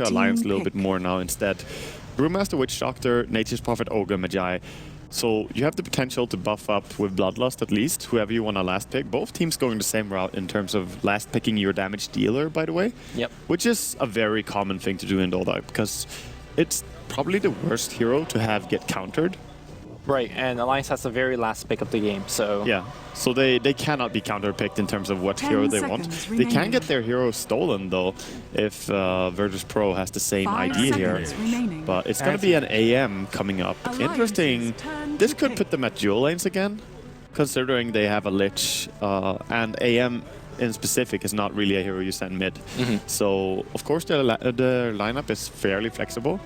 over to Alliance a little bit more now instead. Brewmaster, Witch Doctor, Nature's Prophet, Ogre, Magi. So you have the potential to buff up with Bloodlust at least, whoever you want to last pick. Both teams going the same route in terms of last picking your damage dealer, by the way. Yep. Which is a very common thing to do in Dota, because it's probably the worst hero to have get countered. Right, and Alliance has the very last pick of the game, so... Yeah, so they cannot be counter-picked in terms of what hero they want. They can get their hero stolen, though, if Virtus.Pro has the same idea here. But it's going to be an AM coming up. Interesting. This could put them at dual lanes again, considering they have a Lich, and AM in specific is not really a hero you send mid. So, of course, their lineup is fairly flexible.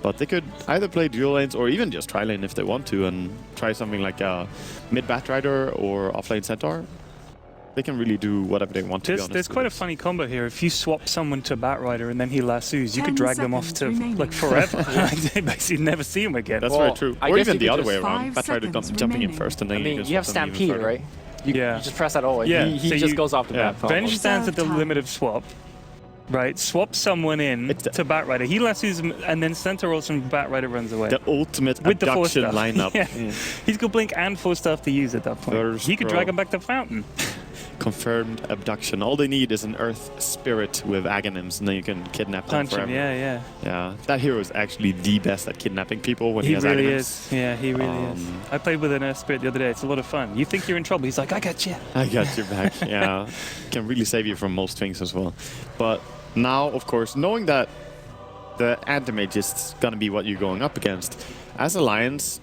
But they could either play dual lanes or even just tri-lane if they want to and try something like a mid Batrider or offlane Centaur. They can really do whatever they want to, be honest. There's quite a funny combo here. If you swap someone to Batrider and then he lassos, you could drag them off to like forever. They basically never see him again. That's very true. Or even the other way around. Batrider jumping in first and then you have Stampede, right? You just press that all. Yeah. He just goes off the map. Venge stands at the limit of swap. Right, swap someone in to Batrider. He lassos him, and then Centaur rolls from Batrider runs away. The ultimate with abduction the lineup. He's got Blink and 4 stuff to use at that point. He could drag him back to Fountain. Confirmed abduction. All they need is an Earth Spirit with Aghanims, and then you can kidnap them forever. Yeah, that hero is actually the best at kidnapping people when he has really Aghanims. Is. Yeah, he really is. I played with an Earth Spirit the other day. It's a lot of fun. You think you're in trouble. He's like, I got you. I got your back. Yeah, can really save you from most things as well. But now, of course, knowing that the anti-mage is going to be what you're going up against, as Alliance,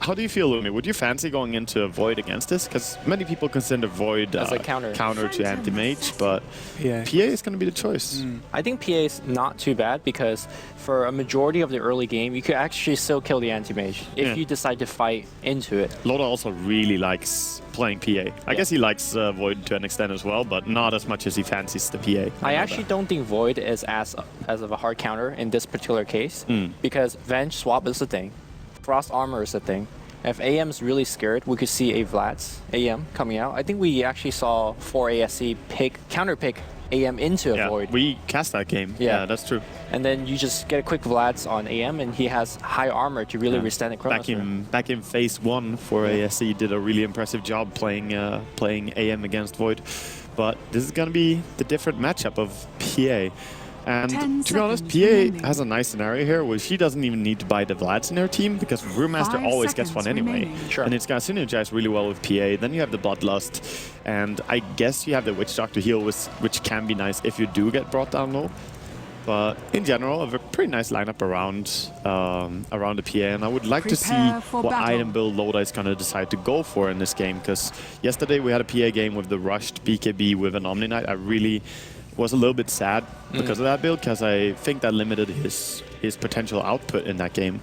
how do you feel, Lumi? Would you fancy going into a Void against this? Because many people consider Void as a counter to anti-mage, but PA is going to be the choice. I think PA is not too bad because for a majority of the early game, you could actually still kill the anti-mage if you decide to fight into it. Loda also really likes playing PA. I guess he likes Void to an extent as well, but not as much as he fancies the PA. I actually don't think Void is as of a hard counter in this particular case because Venge swap is the thing. Frost Armor is the thing. If AM's really scared, we could see a Vlad's AM coming out. I think we actually saw 4ASC counter pick AM into a Void. We cast that game. Yeah, that's true. And then you just get a quick Vlad's on AM, and he has high armor to really withstand the Chronosphere. Back in phase 1, 4ASC did a really impressive job playing AM against Void. But this is going to be the different matchup of PA. And to be honest, PA has a nice scenario here where she doesn't even need to buy the Vlads in her team because Brewmaster always gets one anyway. And it's going to synergize really well with PA. Then you have the Bloodlust, and I guess you have the Witch Doctor heal, which can be nice if you do get brought down low. But in general, a pretty nice lineup around the PA, and I would like to see what item build Loda is going to decide to go for in this game, because yesterday we had a PA game with the rushed BKB with an Omni Knight. I really was a little bit sad because of that build, because I think that limited his potential output in that game.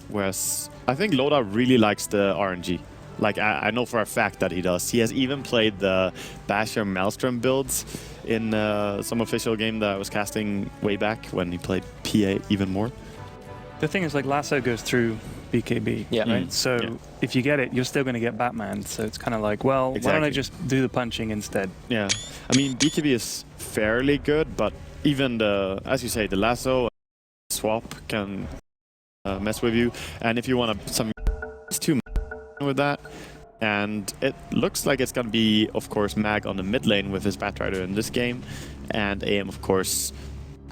Whereas I think Loda really likes the RNG. Like, I know for a fact that he does. He has even played the Basher Maelstrom builds in some official game that I was casting way back when he played PA even more. The thing is, like, Lasso goes through BKB, right? So if you get it, you're still going to get Batman. So it's kind of like, well, why don't I just do the punching instead? Yeah. I mean, BKB is fairly good, but even the, as you say, the Lasso swap can mess with you. And if you want some too with that, and it looks like it's going to be, of course, Mag on the mid lane with his Batrider in this game, and AM, of course,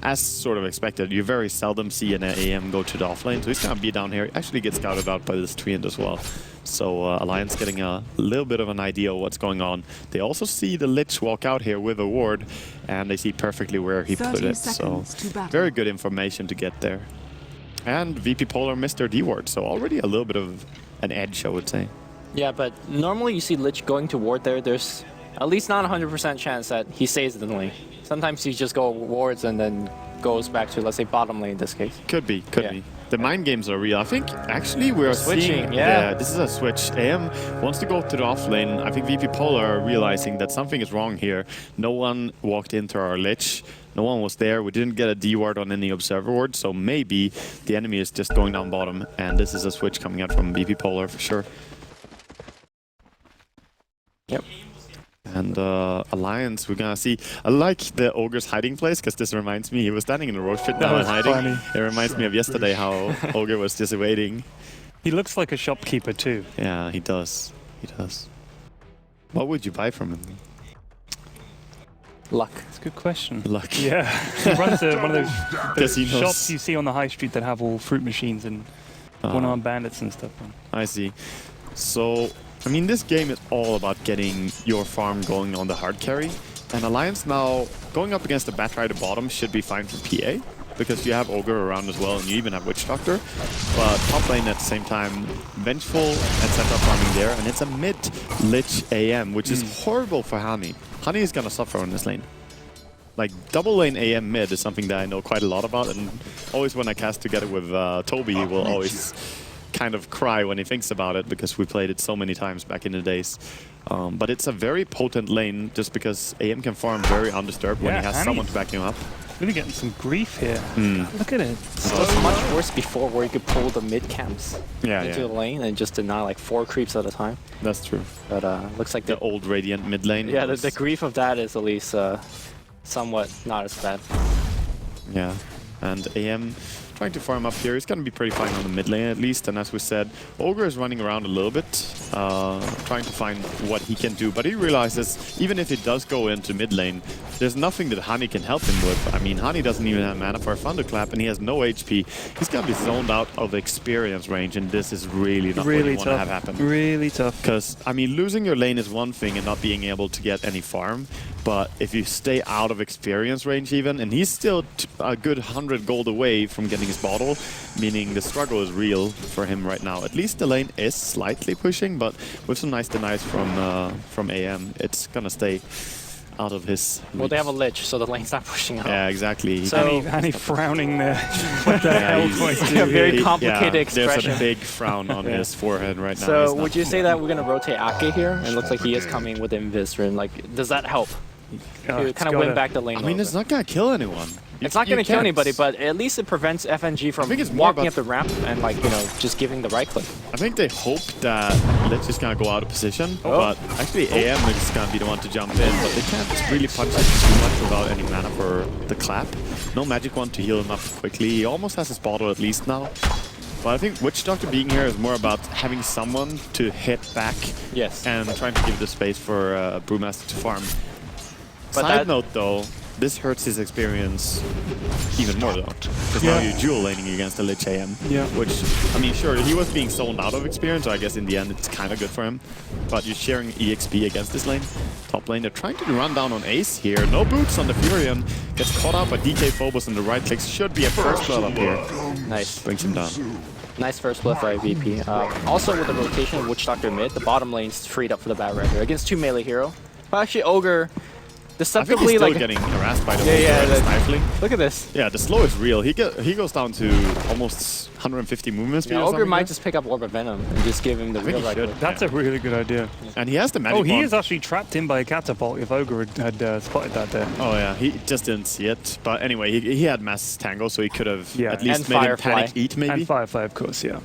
as sort of expected. You very seldom see an AM go to the offlane, so he's going to be down here. He actually gets scouted out by this Treant as well. So Alliance getting a little bit of an idea of what's going on. They also see the Lich walk out here with a ward, and they see perfectly where he put it. So very good information to get there. And VP Polar missed their D ward, so already a little bit of an edge, I would say. Yeah, but normally you see Lich going to ward there. There's at least not 100% chance that he stays in the lane. Sometimes he just go wards and then goes back to, let's say, bottom lane in this case. Could be. The mind games are real. I think actually we are switching. Yeah, this is a switch. AM wants to go to the off lane. I think VP Polar are realizing that something is wrong here. No one walked into our Lich. No one was there. We didn't get a D ward on any observer ward, so maybe the enemy is just going down bottom, and this is a switch coming out from VP Polar for sure. Yep. And Alliance, we're gonna see. I like the Ogre's hiding place because this reminds me, he was standing in the road fit now and hiding. Funny. It reminds me of yesterday how Ogre was just waiting. He looks like a shopkeeper too. Yeah, he does. He does. What would you buy from him? Luck. That's a good question. Luck. Yeah. He runs one of those Casinos. shops you see on the high street that have all fruit machines and one-armed bandits and stuff. I see. So, I mean, this game is all about getting your farm going on the hard carry. And Alliance now, going up against the Bat Rider bottom should be fine for PA, because you have Ogre around as well, and you even have Witch Doctor. But top lane at the same time, Vengeful and Setup farming there, and it's a mid-Lich AM, which is horrible for Hani. Hani is gonna suffer on this lane. Like, double lane AM mid is something that I know quite a lot about, and always when I cast together with Toby, he will always kind of cry when he thinks about it, because we played it so many times back in the days. But it's a very potent lane, just because AM can farm very undisturbed when he has someone to back him up. Really getting some grief here. Look at it. It was much worse before, where you could pull the mid camps into the lane and just deny like 4 creeps at a time. That's true. But looks like the old Radiant mid lane. Yeah, the grief of that is at least somewhat not as bad. Yeah, and AM trying to farm up here. He's going to be pretty fine on the mid lane at least. And as we said, Ogre is running around a little bit, trying to find what he can do. But he realizes even if he does go into mid lane, there's nothing that Hani can help him with. I mean, Hani doesn't even have mana for a Thunderclap, and he has no HP. He's going to be zoned out of experience range, and this is really not what you want to have happen. Really tough. Because, I mean, losing your lane is one thing and not being able to get any farm. But if you stay out of experience range even, and he's still a good 100 gold away from getting his bottle, meaning the struggle is real for him right now. At least the lane is slightly pushing, but with some nice denies from AM, it's gonna stay out of his reach. Well, they have a Lich, so the lane's not pushing out. Yeah, exactly. So Hani frowning there. What the hell do I do? A very complicated expression. There's a big frown on his forehead right now. So would you say that we're gonna rotate Ake here? And it looks like he is coming with Invis, and like, does that help? To kind of win back the lane. I mean, it's not gonna kill anyone. It's not going to kill anybody, but at least it prevents FNG from walking up the ramp and, like, you know, just giving the right click. I think they hope that Lich is going to go out of position, but actually AM is going to be the one to jump in, but they can't really punch it too much without any mana for the clap. No magic one to heal him up quickly. He almost has his bottle at least now. But I think Witch Doctor being here is more about having someone to hit back and trying to give the space for Brewmaster to farm. But side note though, this hurts his experience even more though, because now you're dual laning against the Lich AM, which, I mean, sure, he was being zoned out of experience, so I guess in the end it's kind of good for him, but you're sharing EXP against this lane. Top lane, they're trying to run down on Ace here, no boots on the Furion, gets caught out by DK Phobos and the right clicks, should be a first blood up here. Nice. Brings him down. Nice first blood for IVP. Also with the rotation of Witch Doctor mid, the bottom lane's freed up for the Bat Rider against 2 melee hero. But actually Ogre, deceptively, I think he's still like getting harassed by the stifling. Look at this. Yeah, the slow is real. He goes down to almost 150 movement speed. Ogre might just pick up Orb of Venom and just give him the real right click. That's a really good idea. And he has the magic he is actually trapped in by a catapult if Ogre had spotted that there. Oh yeah, he just didn't see it. But anyway, he had Mass Tango, so he could have at least made him panic eat maybe. And Firefly, of course, yeah.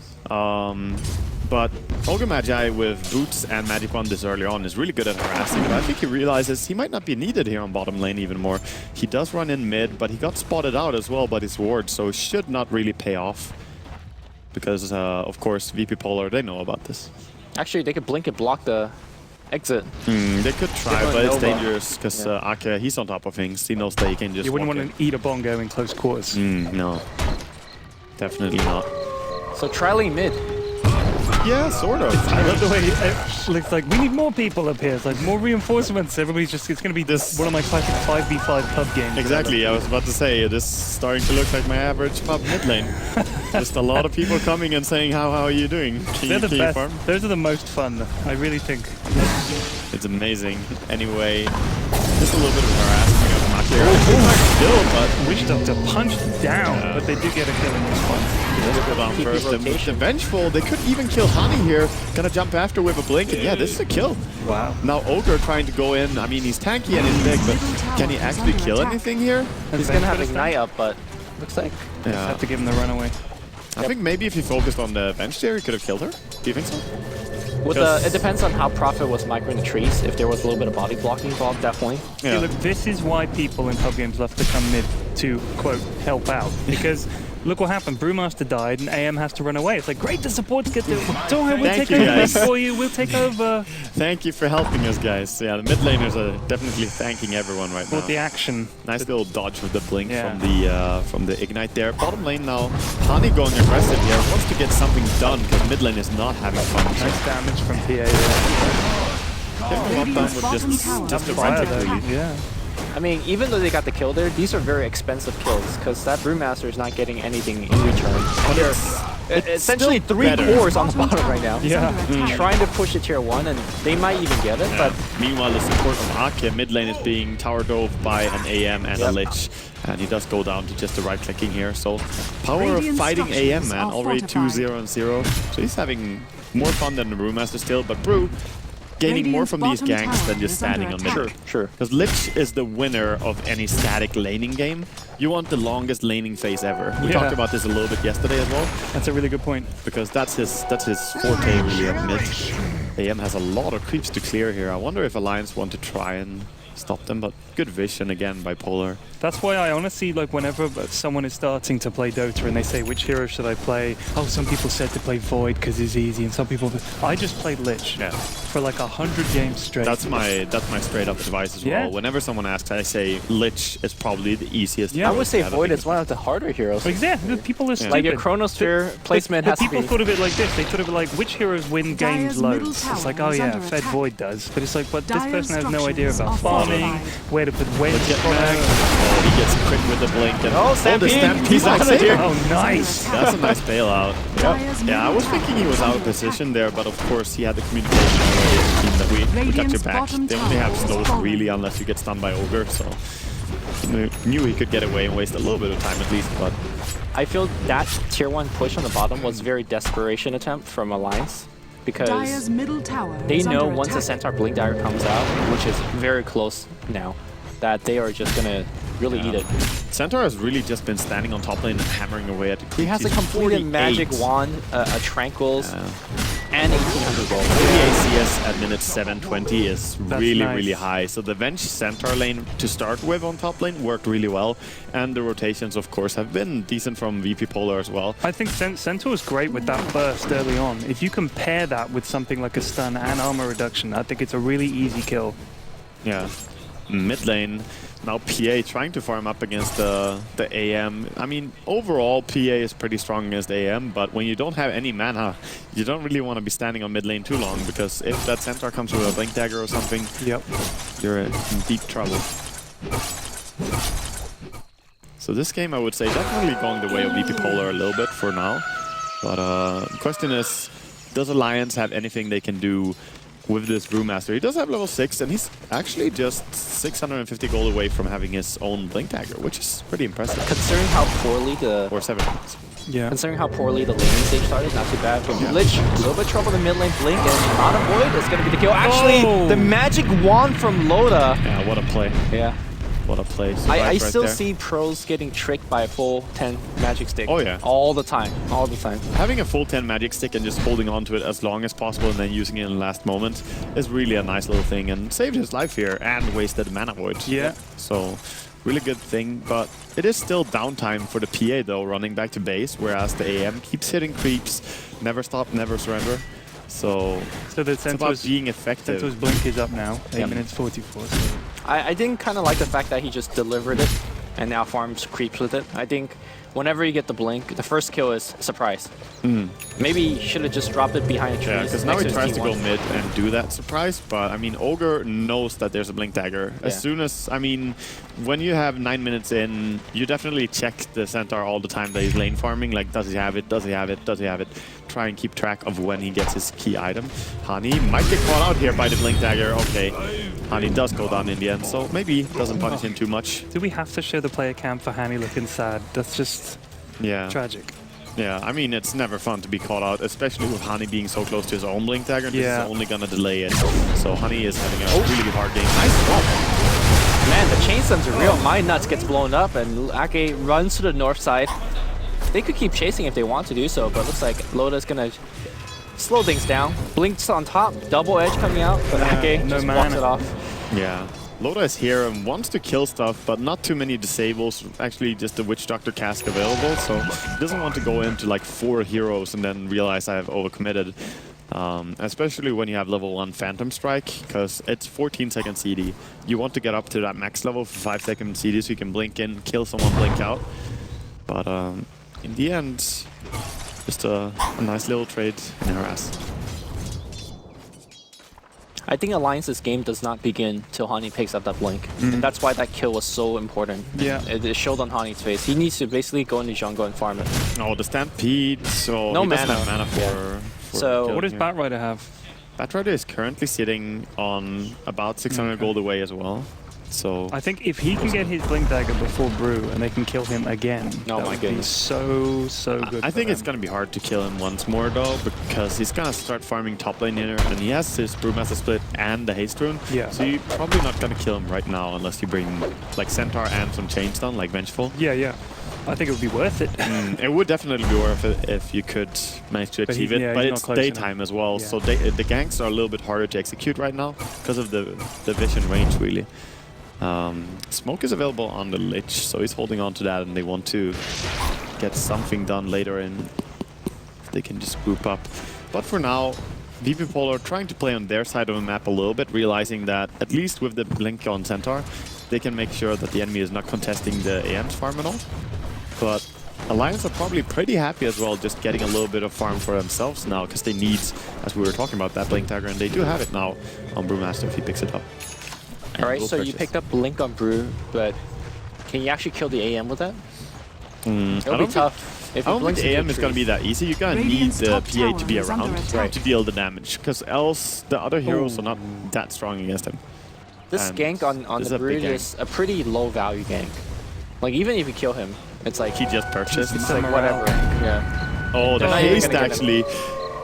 But Ogre Magi with boots and Magic Wand this early on is really good at harassing, but I think he realizes he might not be needed here on bottom lane even more. He does run in mid, but he got spotted out as well by his ward, so it should not really pay off. Because, of course, VP Polar, they know about this. Actually, they could blink and block the exit. They could try, but it's dangerous, because Ake, he's on top of things. He knows that he can just You wouldn't want to eat a bongo in close quarters. No. Definitely not. So trialing mid. Yeah, sort of. I love the way it looks like we need more people up here. It's like more reinforcements. Everybody's just, it's going to be one of my classic 5v5 pub games. Exactly, I was about to say, this is starting to look like my average pub mid lane. Just a lot of people coming and saying, how are you doing? They're the best. Farm? Those are the most fun, I really think. It's amazing. Anyway, just a little bit of harassment of Maki. Still, but Witch Doctor punched down, but they do get a kill in response. Go down first. And with the Vengeful, they could even kill Hani here. Gonna jump after with a blink, and yeah, this is a kill. Wow. Now Ogre trying to go in. I mean, he's tanky and he's big, but can he actually kill anything here? He's gonna have Ignite up, but looks like have to give him the runaway. I think maybe if he focused on the bench there, he could have killed her. Do you think so? With it depends on how Prophet was microing the trees. If there was a little bit of body blocking involved, definitely. Yeah. See, look, this is why people in pub games love to come mid to, quote, help out. Because look what happened. Brewmaster died and AM has to run away. It's like, great, the supports get there. Don't worry, we'll take over for you. We'll take over. Thank you for helping us, guys. Yeah, the mid laners are definitely thanking everyone right now. For the action. Nice little dodge with the blink from the ignite there. Bottom lane now, Hani going aggressive here. Wants to get something done because mid lane is not having fun. Nice damage from PA there. Getting him up down with just a frantic, really. Yeah. I mean, even though they got the kill there, these are very expensive kills because that Brewmaster is not getting anything in return. It's essentially 3 cores on the bottom right now. Yeah. Trying to push the tier 1, and they might even get it. But meanwhile, the support from Ake mid lane is being tower dove by an AM and a Lich. And he does go down to just the right clicking here. So power of fighting AM, man. Already 2-0-0. So he's having more fun than the Brewmaster still. But Brew gaining more from these ganks than just standing on mid. Sure. Because Lich is the winner of any static laning game. You want the longest laning phase ever. We talked about this a little bit yesterday as well. That's a really good point. Because that's his forte really at mid. AM has a lot of creeps to clear here. I wonder if Alliance want to try and stop them, but good vision again by Polar. That's why I honestly, like, whenever someone is starting to play Dota and they say, which hero should I play? Oh, some people said to play Void because it's easy, and some people... I just played Lich for like 100 games straight. That's my straight up advice as well. Whenever someone asks, I say Lich is probably the easiest. I would say Void is one of the harder heroes. Exactly. People are stupid. Like your Chronosphere placement has to be... People thought of it like this. They thought of it like, which heroes win games loads? It's like, oh yeah, Fed Void does. But it's like, but this person has no idea about farming, where to put waves to back. Oh, he gets crit with the blink. And Stampede! He's out of here. Oh, nice! That's a nice bailout. Yeah, I was thinking he was out of position there, but of course he had the communication already in the team that we got your back. They only have slows really unless you get stunned by Ogre, so knew he could get away and waste a little bit of time at least, but... I feel that tier 1 push on the bottom was a very desperation attempt from Alliance. Because they know once the Centaur Blink Dagger comes out, which is very close now, that they are just gonna really eat it. Centaur has really just been standing on top lane and hammering away at the creeps. He has a completed magic wand, a Tranquils, and 1800 gold. The ACS at minute 720 is really high. So the Venge Centaur lane to start with on top lane worked really well. And the rotations, of course, have been decent from VP Polar as well. I think Centaur is great with that burst early on. If you compare that with something like a stun and armor reduction, I think it's a really easy kill. Yeah. Mid lane, now PA trying to farm up against the AM. I mean, overall, PA is pretty strong against AM, but when you don't have any mana, you don't really want to be standing on mid lane too long, because if that Centaur comes with a Blink Dagger or something, you're in deep trouble. So this game, I would say, definitely going the way of VP Polar a little bit for now. But the question is, does Alliance have anything they can do with this Brewmaster? He does have level 6, and he's actually just 650 gold away from having his own Blink Dagger, which is pretty impressive. Considering how poorly the... Or 7 points. Considering how poorly the laning stage started, not too bad. From Lich, a little bit of trouble in the mid lane Blink, and Mana Void is going to be the kill. Actually, the magic wand from Loda. Yeah, what a play. Yeah. What a play. I still see pros getting tricked by a full 10 magic stick. Oh yeah. All the time. All the time. Having a full 10 magic stick and just holding on to it as long as possible and then using it in the last moment is really a nice little thing, and saved his life here and wasted Mana Void. Yeah. So really good thing, but it is still downtime for the PA though, running back to base, whereas the AM keeps hitting creeps, never stop, never surrender. So it's about being effective. Centaur's blink is up now, 8 minutes 44. So. I didn't kind of like the fact that he just delivered it and now farms creeps with it. I think whenever you get the blink, the first kill is surprise. Maybe he should have just dropped it behind a tree. Yeah, because now he tries to go mid and do that surprise, but I mean, Ogre knows that there's a Blink Dagger. As soon as, I mean, when you have 9 minutes in, you definitely check the Centaur all the time that he's lane farming, like does he have it, does he have it, does he have it? Try and keep track of when he gets his key item. Hani might get caught out here by the Blink Dagger. Okay, Hani does go down in the end, so maybe doesn't punish him too much. Do we have to show the player cam for Hani looking sad? That's just tragic. Yeah, I mean, it's never fun to be caught out, especially with Hani being so close to his own Blink Dagger. This is only gonna delay it. So Hani is having a really hard game. Nice swap. Man, the chain sun's are real. My nuts gets blown up, and Ake runs to the north side. They could keep chasing if they want to do so, but it looks like Loda's gonna slow things down. Blinks on top, double edge coming out, but okay, no just walks mana. it off. Yeah. Loda is here and wants to kill stuff, but not too many disables. Actually, just the Witch Doctor cask available, so he doesn't want to go into like 4 heroes and then realize I have overcommitted. Especially when you have level 1 Phantom Strike, because it's 14 second CD. You want to get up to that max level for 5 second CD so you can blink in, kill someone, blink out. But in the end, just a nice little trade in harass. I think Alliance's game does not begin till Hani picks up that blink. And that's why that kill was so important. Yeah. It showed on Hani's face. He needs to basically go into jungle and farm it. Oh, the Stampede, so No he doesn't mana. have mana for So killing What does here. Batrider have? Batrider is currently sitting on about 600 gold away as well. So I think if he can get his Blink Dagger before Brew and they can kill him again, Oh that my would be goodness. so good. I think for it's them. going to be hard to kill him once more though, because he's going to start farming top lane here, and he has his Brewmaster Split and the Haste Rune. Yeah. So you're probably not going to kill him right now unless you bring like Centaur and some Chain Stun like Vengeful. Yeah. I think it would be worth it. It would definitely be worth it if you could manage to But achieve he- it, yeah, but he's not it's close daytime as well, Yeah. so the ganks are a little bit harder to execute right now because of the vision range, really. Smoke is available on the Lich, so he's holding on to that, and they want to get something done later in. If they can just group up. But for now, VP Polar trying to play on their side of the map a little bit, realizing that at least with the blink on Centaur, they can make sure that the enemy is not contesting the AM's farm at all. But Alliance are probably pretty happy as well, just getting a little bit of farm for themselves now, because they need, as we were talking about, that Blink Dagger, and they do have it now on Brewmaster if he picks it up. Alright, We'll so you purchase. picked up Blink on Brew, but can you actually kill the AM with that? I It'll don't be tough. If I it don't think blinks the into AM a is going to tree. be that easy. You're going to need Radiant's the top PA to be tower is under around attack. to deal the damage, because else the other heroes are not that strong against him. This And gank on this is the a big Brood gank. is a pretty low value gank. Like even if you kill him, it's like He just purchased. it's like whatever. Yeah. Oh, the Now you're haste gonna get him. actually.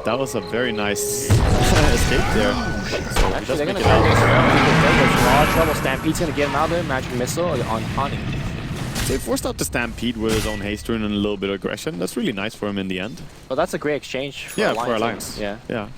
That was a very nice escape there. So he Actually, does they're make gonna it try out. this around. There's a lot of trouble. Stampede's gonna get him out there. Magic missile on Hani. So he forced out the Stampede with his own haste rune and a little bit of aggression. That's really nice for him in the end. Well, that's a great exchange for Yeah, Alliance. for Alliance. Yeah. Yeah.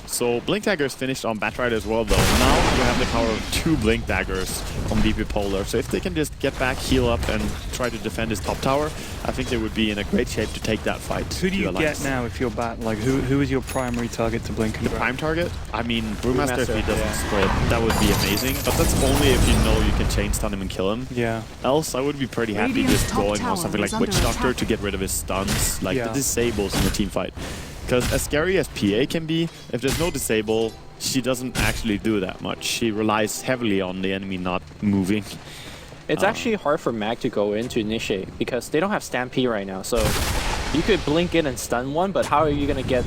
So Blink Dagger is finished on Batrider as well though. Now you have the power of 2 Blink Daggers on VP Polar. So if they can just get back, heal up, and try to defend his top tower, I think they would be in a great shape to take that fight. Who do to you Alliance. get now if you're Bat? Like who is your primary target to Blink and Grab? Prime target? I mean, Brewmaster if he Brewmaster, doesn't yeah. split, that would be amazing. But that's only if you know you can chain stun him and kill him. Yeah. Else, I would be pretty happy Radiant's just top going on tower something is like Witch under Doctor attack. to get rid of his stuns, like Yeah. the disables in the team fight. Because as scary as PA can be, if there's no disable, she doesn't actually do that much. She relies heavily on the enemy not moving. It's actually hard for Mag to go in to initiate because they don't have Stampede right now. So you could blink in and stun one, but how are you gonna get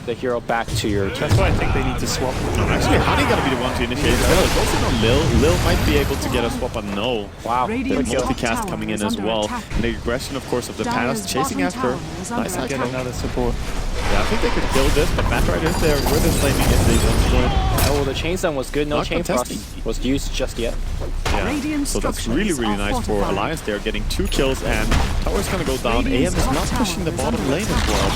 the hero back to your That's why I think they need to swap. Actually, Hani gotta be the one to initiate. Focusing on Lil. Lil might be able to get a swap on no. Wow. The Radiant's Good kill. top multicast tower coming in is as under well. attack. And the aggression, of course, of the Dire's past, chasing bottom after. tower is Nice under Get attack. another support. Yeah, I think they could kill this, but Batrider is there with his flaming if they don't split. Oh, the chain stun was good. No Not chain frost contesting. was used just yet. Yeah. Radiant So that's structures really, really are nice for fortified. Alliance. They're getting 2 kills, and tower's gonna go down. Radiant's AM is top not tower pushing the is bottom under lane as attack. well.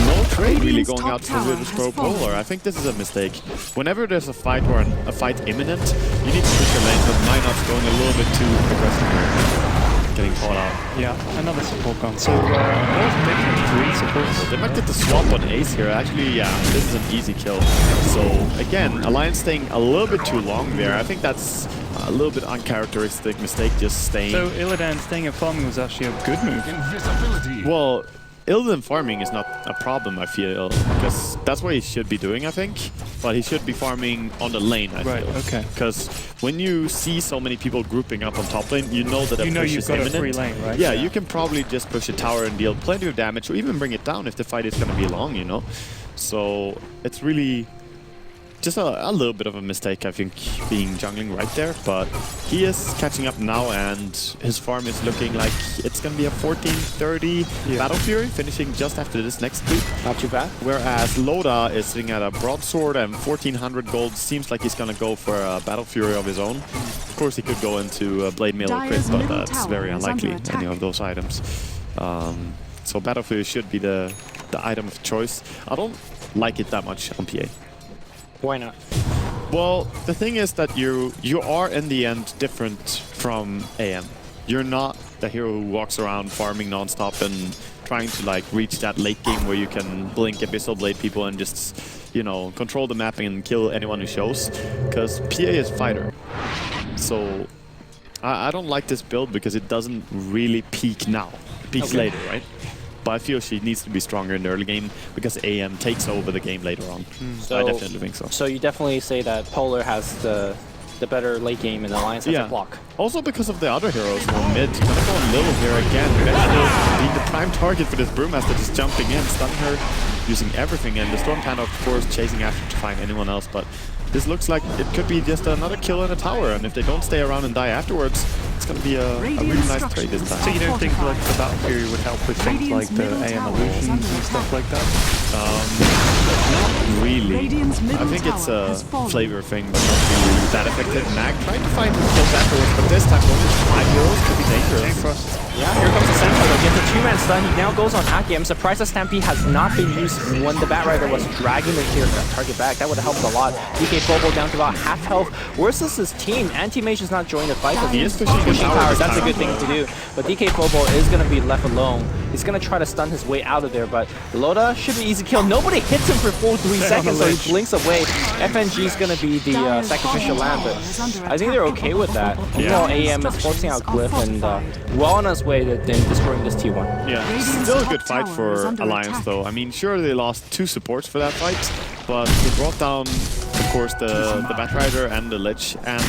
No trade really Radiant's going top out for tower Virtus.Pro has fallen. Polar. I think this is a mistake. Whenever there's a fight or a fight imminent, you need to push your lane, but Minot's going a little bit too aggressive. Getting caught out. Yeah, another support gone. So that was maybe 3 supports. They might get the swap on Ace here. Actually, yeah, this is an easy kill. So, again, Alliance staying a little bit too long there. I think that's a little bit uncharacteristic mistake, just staying. So Illidan staying at farming was actually a good move. Well, Illidan farming is not a problem, I feel, because that's what he should be doing, I think. But he should be farming on the lane, I Right, feel. okay. Because when you see so many people grouping up on top lane, you know that a You know push you've is got a imminent. free lane, right? Yeah, Yeah. you can probably just push a tower and deal plenty of damage, or even bring it down if the fight is going to be long, you know? So it's really just a little bit of a mistake, I think, being jungling right there. But he is catching up now, and his farm is looking like it's going to be a 14-30 Yeah. Battle Fury, finishing just after this next tweak. Not too bad. Whereas Loda is sitting at a Broadsword and 1400 gold. Seems like he's going to go for a Battle Fury of his own. Of course, he could go into Blade Mail or Crit, Dire's but middle that's tower very is unlikely, under attack. any of those items. So Battlefield should be the item of choice. I don't like it that much on PA. Why not? Well, the thing is that you are in the end different from AM. You're not the hero who walks around farming non-stop and trying to like reach that late game where you can blink Abyssal Blade people and just, you know, control the mapping and kill anyone who shows. Because PA is fighter. So I don't like this build because it doesn't really peak now. It peaks later, right? But I feel she needs to be stronger in the early game because AM takes over the game later on. So, I definitely think so. So you definitely say that Polar has the better late game and Alliance has a block. Also because of the other heroes who are mid. Gonna go on Lil here again. Eventually being the prime target for this Brewmaster, just jumping in, stunning her, using everything. And the Storm Panda, of course, chasing after to find anyone else. But this looks like it could be just another kill in a tower. And if they don't stay around and die afterwards, it's going to be a really nice trade this time. So you don't think like the Battle Fury would help with things like the AM illusions and stuff like that? Not really. I think it's a flavor thing, but not really that effective. Mag trying to find kills afterwards, but this time only 5 heroes could be dangerous. Yeah, here comes the Sentinel. Though. Gets a 2-man stun. He now goes on Aki. I'm surprised the Stampede has not been used when the Bat Rider was dragging the target back. That would have helped a lot. DK Bobo down to about half health. Where's his team? Anti-Mage is not joining the fight. He is pushing towers. That's a good thing to do. But DK Bobo is going to be left alone. He's going to try to stun his way out of there, but Loda should be easy kill. Nobody hits him for full 3 seconds, so he blinks away. FNG is going to be the sacrificial lamb, but I think they're okay with that. You know, AM is forcing out Glyph and well on his way to destroying this T1. Yeah, still a good fight for Alliance though. I mean, sure they lost 2 supports for that fight, but they brought down, of course, the Batrider and the Lich, and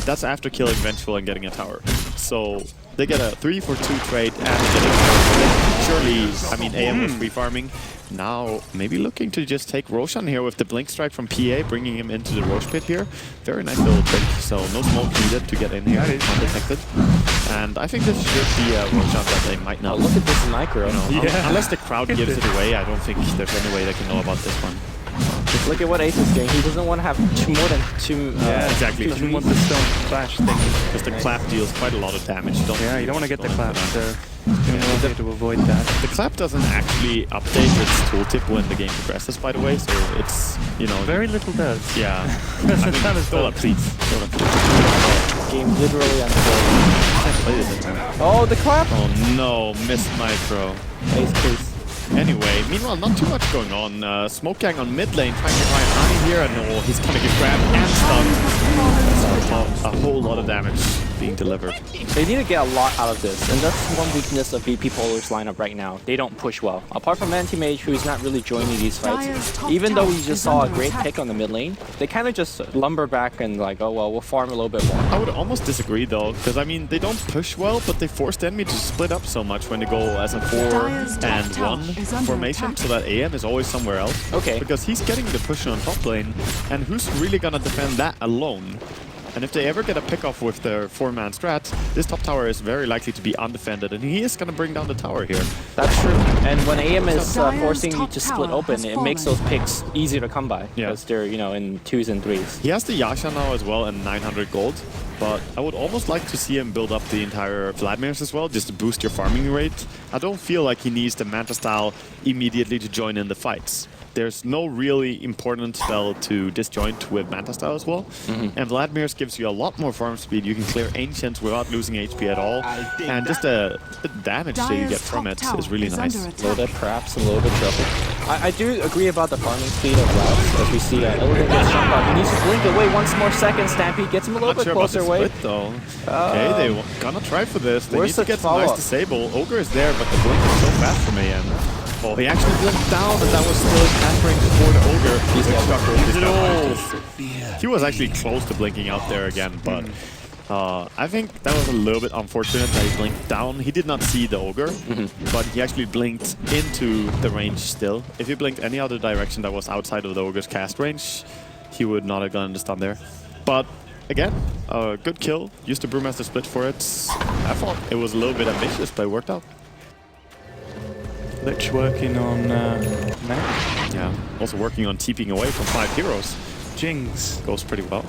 that's after killing Vengeful and getting a tower. So they get a 3-for-2 trade and they get a tower. Surely, I mean, AM was free farming. Now, maybe looking to just take Roshan here with the Blink Strike from PA, bringing him into the Roche Pit here. Very nice little blink, so no smoke needed to get in here undetected. And I think this should be a Roshan that they might not. Oh, look at this micro. Unless the crowd gives it away, I don't think there's any way they can know about this one. Just look at what Ace is doing. He doesn't want to have more than 2. Exactly. He doesn't want the stone flash thing. Because the clap deals quite a lot of damage. You don't want to get the clap, so to avoid that. The clap doesn't actually update its tooltip when the game progresses, by the way, so it's, you know... Very little does. Yeah. That's Dota, please. Game literally unfolded. Oh, the clap! Oh no, missed micro. Ace. Anyway, meanwhile, not too much going on. Smoke Gang on mid lane trying to find Ani here, and he's gonna get grabbed and stunned. A whole lot of damage being delivered. They need to get a lot out of this, and that's one weakness of VP Polar's lineup right now. They don't push well. Apart from Anti-Mage, who is not really joining these fights, even though we just saw a great pick on the mid lane, they kind of just lumber back and like, oh well, we'll farm a little bit more. I would almost disagree though, because I mean, they don't push well, but they force the enemy to split up so much when they go as a 4-and-1 formation, so that AM is always somewhere else. Okay. Because he's getting the push on top lane, and who's really gonna defend that alone? And if they ever get a pick-off with their 4-man strat, this top tower is very likely to be undefended, and he is going to bring down the tower here. That's true. And when AM is forcing you to split open, it makes those picks easier to come by, because they're, you know, in 2s and 3s. He has the Yasha now as well, and 900 gold, but I would almost like to see him build up the entire Vladimir's as well, just to boost your farming rate. I don't feel like he needs the Manta style immediately to join in the fights. There's no really important spell to disjoint with Manta style as well. And Vladimir's gives you a lot more farm speed. You can clear Ancients without losing HP at all. And just the damage that you get from it is really nice. Loaded perhaps, a little bit trouble. I do agree about the farming speed of Vlad, as we see Illidan gets jumped out. He needs to blink away once more second. Stampede gets him a little bit closer away. Split, though. Okay, they gonna try for this. They need to get some nice disable. Ogre is there, but the blink is so fast from AM. Oh, he actually blinked down, and that was still hampering for the Ogre. He was actually close to blinking out there again, but I think that was a little bit unfortunate that he blinked down. He did not see the Ogre, but he actually blinked into the range still. If he blinked any other direction that was outside of the Ogre's cast range, he would not have gotten the stun there. But again, a good kill. Used the Brewmaster split for it. I thought it was a little bit ambitious, but it worked out. Lich working on mech. Yeah, also working on TPing away from 5 heroes. Jinx goes pretty well.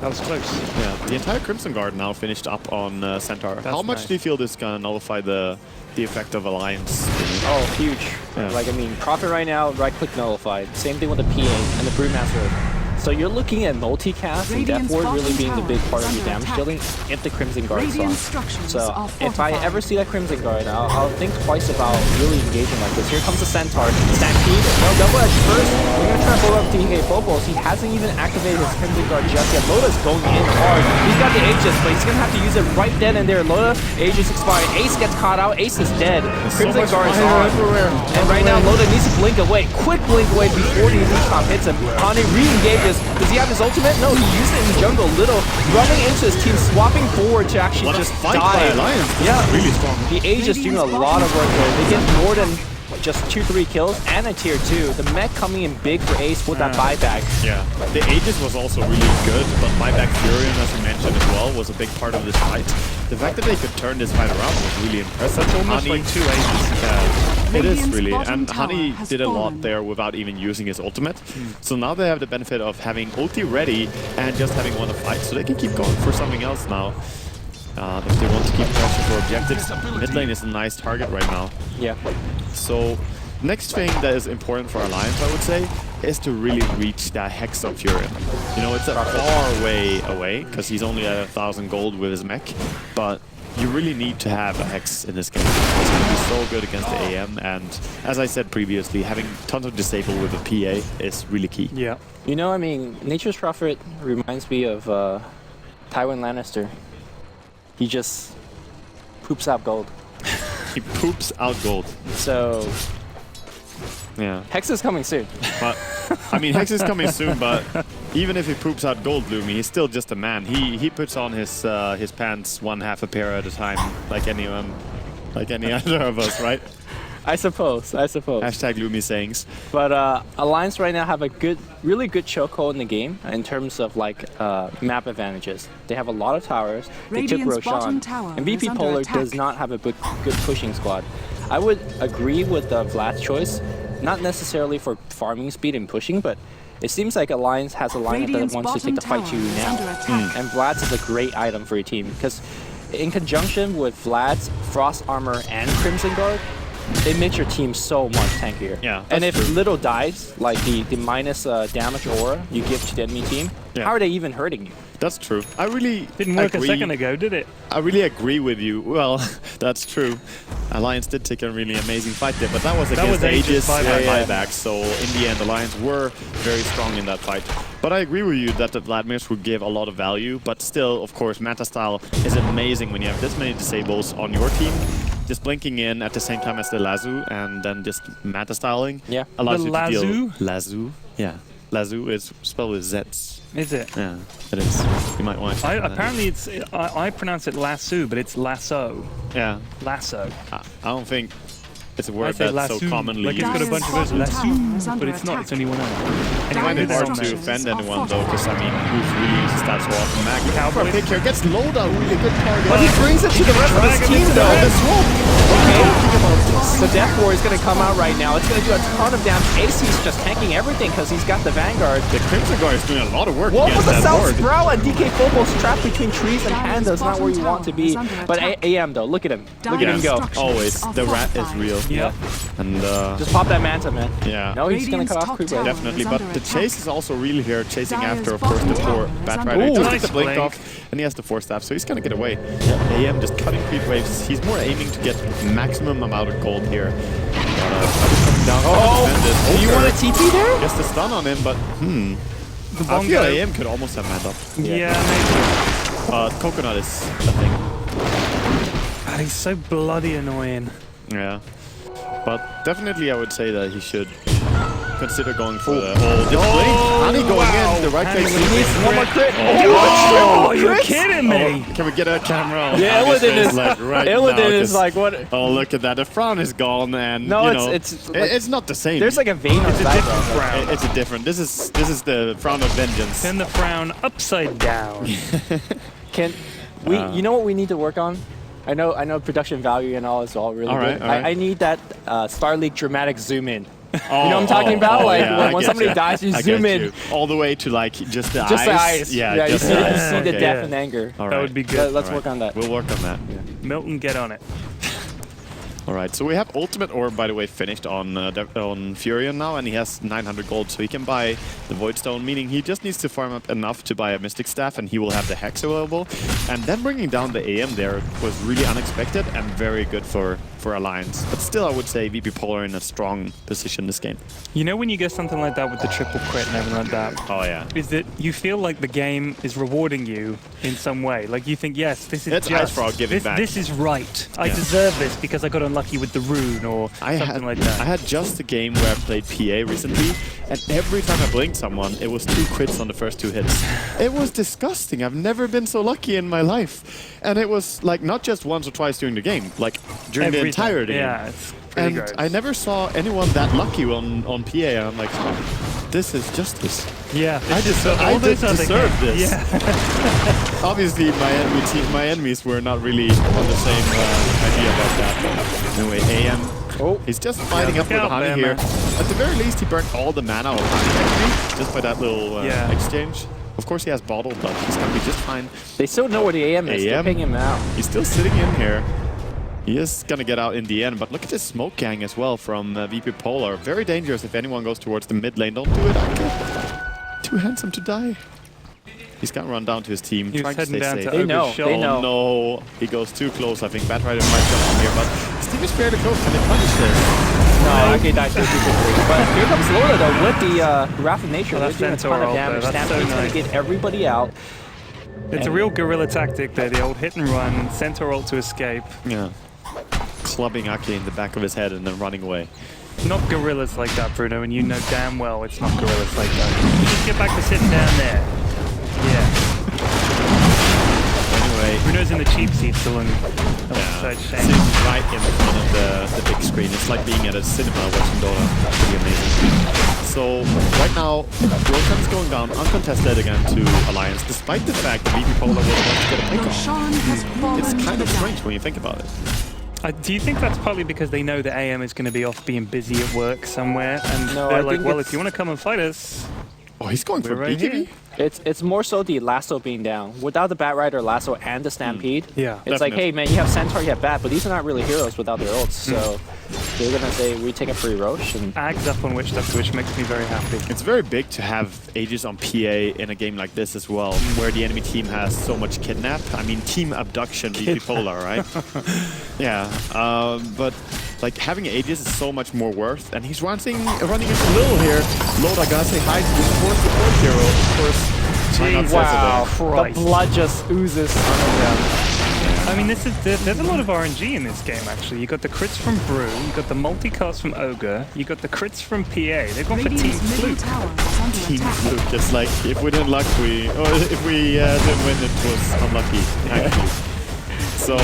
That was close. Yeah, the entire Crimson Guard now finished up on Centaur. That's How much nice. do you feel this is gonna nullify the effect of Alliance? Oh, huge. Yeah. Like, I mean, Prophet right now, right-click nullified. Same thing with the PA and the Brewmaster. So you're looking at multicast and Death Ward really being the big part of your damage dealing if the Crimson Guard's on. So if I ever see that Crimson Guard, I'll think twice about really engaging like this. Here comes the Centaur. Stampede, no double edge first. We're going to try to blow up DK Phobos. He hasn't even activated his Crimson Guard just yet. Loda's going in hard. He's got the Aegis, but he's going to have to use it right then and there. Loda, Aegis expired. Ace gets caught out. Ace is dead. Crimson Guard is on. And right now, Loda needs to blink away. Quick blink away before the Elite Top hits him. Hane re-engages. Does he have his ultimate? No, he used it in the jungle. Little running into his team, swapping forward to actually just fight by die. Alliance. This Yeah, is really strong. The Age is doing a lot of work there. They get more than just 2-3 kills and a tier 2. The mech coming in big for Ace with that buyback. Yeah, the Aegis was also really good, but buyback Furion, as you mentioned as well, was a big part of this fight. The fact that they could turn this fight around was really impressive. That's almost Honey, like 2 Aces. it is Radiant's really, bottom and tower Honey has did a lot fallen. there without even using his ultimate. So now they have the benefit of having ulti ready and just having won a fight, so they can keep going for something else now. If they want to keep pressure for objectives, mid lane is a nice target right now. Yeah. So next thing that is important for Alliance, I would say, is to really reach that Hex of Furion. You know, it's a far way away, because he's only at 1,000 gold with his mech, but you really need to have a Hex in this game. It's going to be so good against the AM, and as I said previously, having tons of disable with a PA is really key. Yeah. You know, I mean, Nature's Prophet reminds me of Tywin Lannister. He just poops out gold. He poops out gold. So, Yeah. Hex is coming soon. But, I mean, Hex is coming soon, but even if he poops out gold, Lumi, he's still just a man. He puts on his pants one half a pair at a time, like any other of us, right? I suppose. Hashtag Lumi sayings. But Alliance right now have a really good chokehold in the game in terms of like map advantages. They have a lot of towers. They took Radiant's bottom Roshan. tower And is VP under Polar attack. does not have a good pushing squad. I would agree with Vlad's choice, not necessarily for farming speed and pushing, but it seems like Alliance has a lineup Radiant's that wants to take the fight to you bottom tower is now. under attack. And Vlad's is a great item for your team because in conjunction with Vlad's Frost Armor and Crimson Guard, it makes your team so much tankier. Yeah, and if that's true. little dies, like the minus damage aura you give to the enemy team, Yeah. how are they even hurting you? That's true. I really Didn't work agree. a second ago, did it? I really agree with you. Well, that's true. Alliance did take a really amazing fight there, but that was against Aegis Aegis buyback. buyback. So in the end, Alliance were very strong in that fight. But I agree with you that the Vladimirs would give a lot of value. But still, of course, meta style is amazing when you have this many disables on your team. Just blinking in at the same time as the Lazu and then just meta styling allows The you to deal. Lazu? Lazu? Yeah. Lazu is spelled with Zs. Is it? Yeah, it is. You might want to. Apparently, I pronounce it lasso, but it's lasso. Yeah. Lasso. I don't think it's a I word say that's lasso. so commonly Like it's used. got a bunch of words, Dyer's bottom tower is lasso, under but it's not. It's attack. only one L. I Anyway, find it Dyer's hard to structures offend are anyone though, because I mean, fortified. who's really uses that so often? Mac for a Cowboys. pick here, gets Loda, really good target. But he brings it to the rest of his Dragon team into the though. red. The Death War is going to come out right now. It's going to do a ton of damage. AC's just tanking everything because he's got the Vanguard. The Crimson Guard is doing a lot of work What was against the that South board. Sprout and DK Phobos trapped between trees and Dyer's pandas? Not where you want to be. bottom tower is But under AM though, look at him. Look at him Dyer's go. structures Always, are the rat is fortified. real. Yep. And Just pop that Manta, man. yeah. No, he's going to Radiant's cut off top creep tower wave. Definitely, is but under the attack. chase is also really here, chasing Dyer's after, of course, the bottom tower poor is Bat under Rider. He attack. took Nice the blink blink. off, and he has the 4-staff, so he's gonna get away. AM just cutting creep waves. He's more aiming to get maximum amount of gold here. But, Oh, do you want a TP there? Gets the stun on him, but The I feel bongo. AM could almost have manned up. Yeah, maybe. Coconut is a thing. God, he's so bloody annoying. Yeah. But definitely I would say that he should consider going for the this blink. Honey going in, the right Honey click. with his One more crit. Oh, you're kidding me. Can we get a camera? on Yeah, Honey's Illidan face, is like right Illidan now, is 'cause- like what? Oh, look at that. The frown is gone, and No, you it's- know, it's like- it's not the same. There's like a vein on It's his a different eyebrow. frown. It's a different. This is the frown of vengeance. Turn the frown upside down. Can we? You know what we need to work on? I know production value and all is all really All right, good. all right. I need that Star League dramatic zoom in. You know what I'm talking about? Like yeah, when somebody dies, you zoom in. all the way to like just the Just the eyes. Yeah, you see, eyes. the death and anger. All That would be good. Let's work on that. We'll work on that. Milton, get on it. All right, so we have Ultimate Orb, by the way, finished on Furion now, and he has 900 gold, so he can buy the Void Stone, meaning he just needs to farm up enough to buy a Mystic Staff, and he will have the Hex available. And then bringing down the AM there was really unexpected and very good for Alliance. But still, I would say VP Polar in a strong position this game. You know when you get something like that with the triple crit and everything like that? Oh, yeah. Is that you feel like the game is rewarding you in some way. Like you think, yes, this is That's just, Ice Frog giving back. This is right. I deserve this because I got unlucky with the rune or something like that. I had just a game where I played PA recently, and every time I blinked someone, it was 2 crits on the first 2 hits. It was disgusting. I've never been so lucky in my life. And it was like not just once or twice during the game, like during the entire game. Yeah, it's pretty gross. I never saw anyone that lucky on PA. And I'm like, this is justice. Yeah, I deserve this. Yeah. Obviously, my enemies were not really on the same idea about that. But anyway, AM, he's just fighting up with the honey here. At the very least, he burnt all the mana of honey, actually, just by that little exchange. Of course, he has bottle, but he's gonna be just fine. They still know where the AM is. They're picking him out. He's still sitting in here. He is gonna get out in the end, but look at this smoke gang as well from VP Polar. Very dangerous if anyone goes towards the mid lane. Don't do it, Ake. Too handsome to die. He's gonna run down to his team, trying to stay safe. They know. Oh no, he goes too close. I think Batrider might jump in here, but his team is fairly close. Can they punish this? No, Ake died too quickly. But here comes Loda though with the Wrath of Nature. That's doing a ton of damage. Stampede's gonna get everybody out. It's a real guerrilla tactic there, the old hit and run, Centaur ult to escape. Yeah. Clubbing Ake in the back of his head and then running away. Not gorillas like that, Bruno, and you know damn well it's not gorillas like that. You just get back to sitting down there. Yeah. Anyway, Bruno's in the cheap seat still in sitting right in front of the big screen. It's like being at a cinema watching Dota. Pretty amazing. So right now, Roshan's going down uncontested again to Alliance, despite the fact that VP Polar will want to get a pick off. It's kind of strange when you think about it. Do you think that's partly because they know that AM is going to be off being busy at work somewhere, and they're like, well, if you want to come and fight us... Oh, he's going for BKB? It's more so the lasso being down. Without the Batrider, lasso, and the Stampede, it's like, hey man, you have Centaur, you have Bat, but these are not really heroes without their ults. So they're gonna say we take a free Roche. And Ag's up on Witch Doctor, which makes me very happy. It's very big to have Aegis on PA in a game like this as well, where the enemy team has so much kidnap. I mean, team abduction, VP Polar, right? Yeah, but like having Aegis is so much more worth, and he's running into Lil here. Loda gotta say hi to the fourth support hero, of course. Wow, the blood just oozes under them. I mean, there's a lot of RNG in this game, actually. You got the crits from Brew, you got the multicast from Ogre, you got the crits from PA. They've gone for Team Fluke. Team Fluke, just like if we didn't luck, if we didn't win, it was unlucky, actually. So,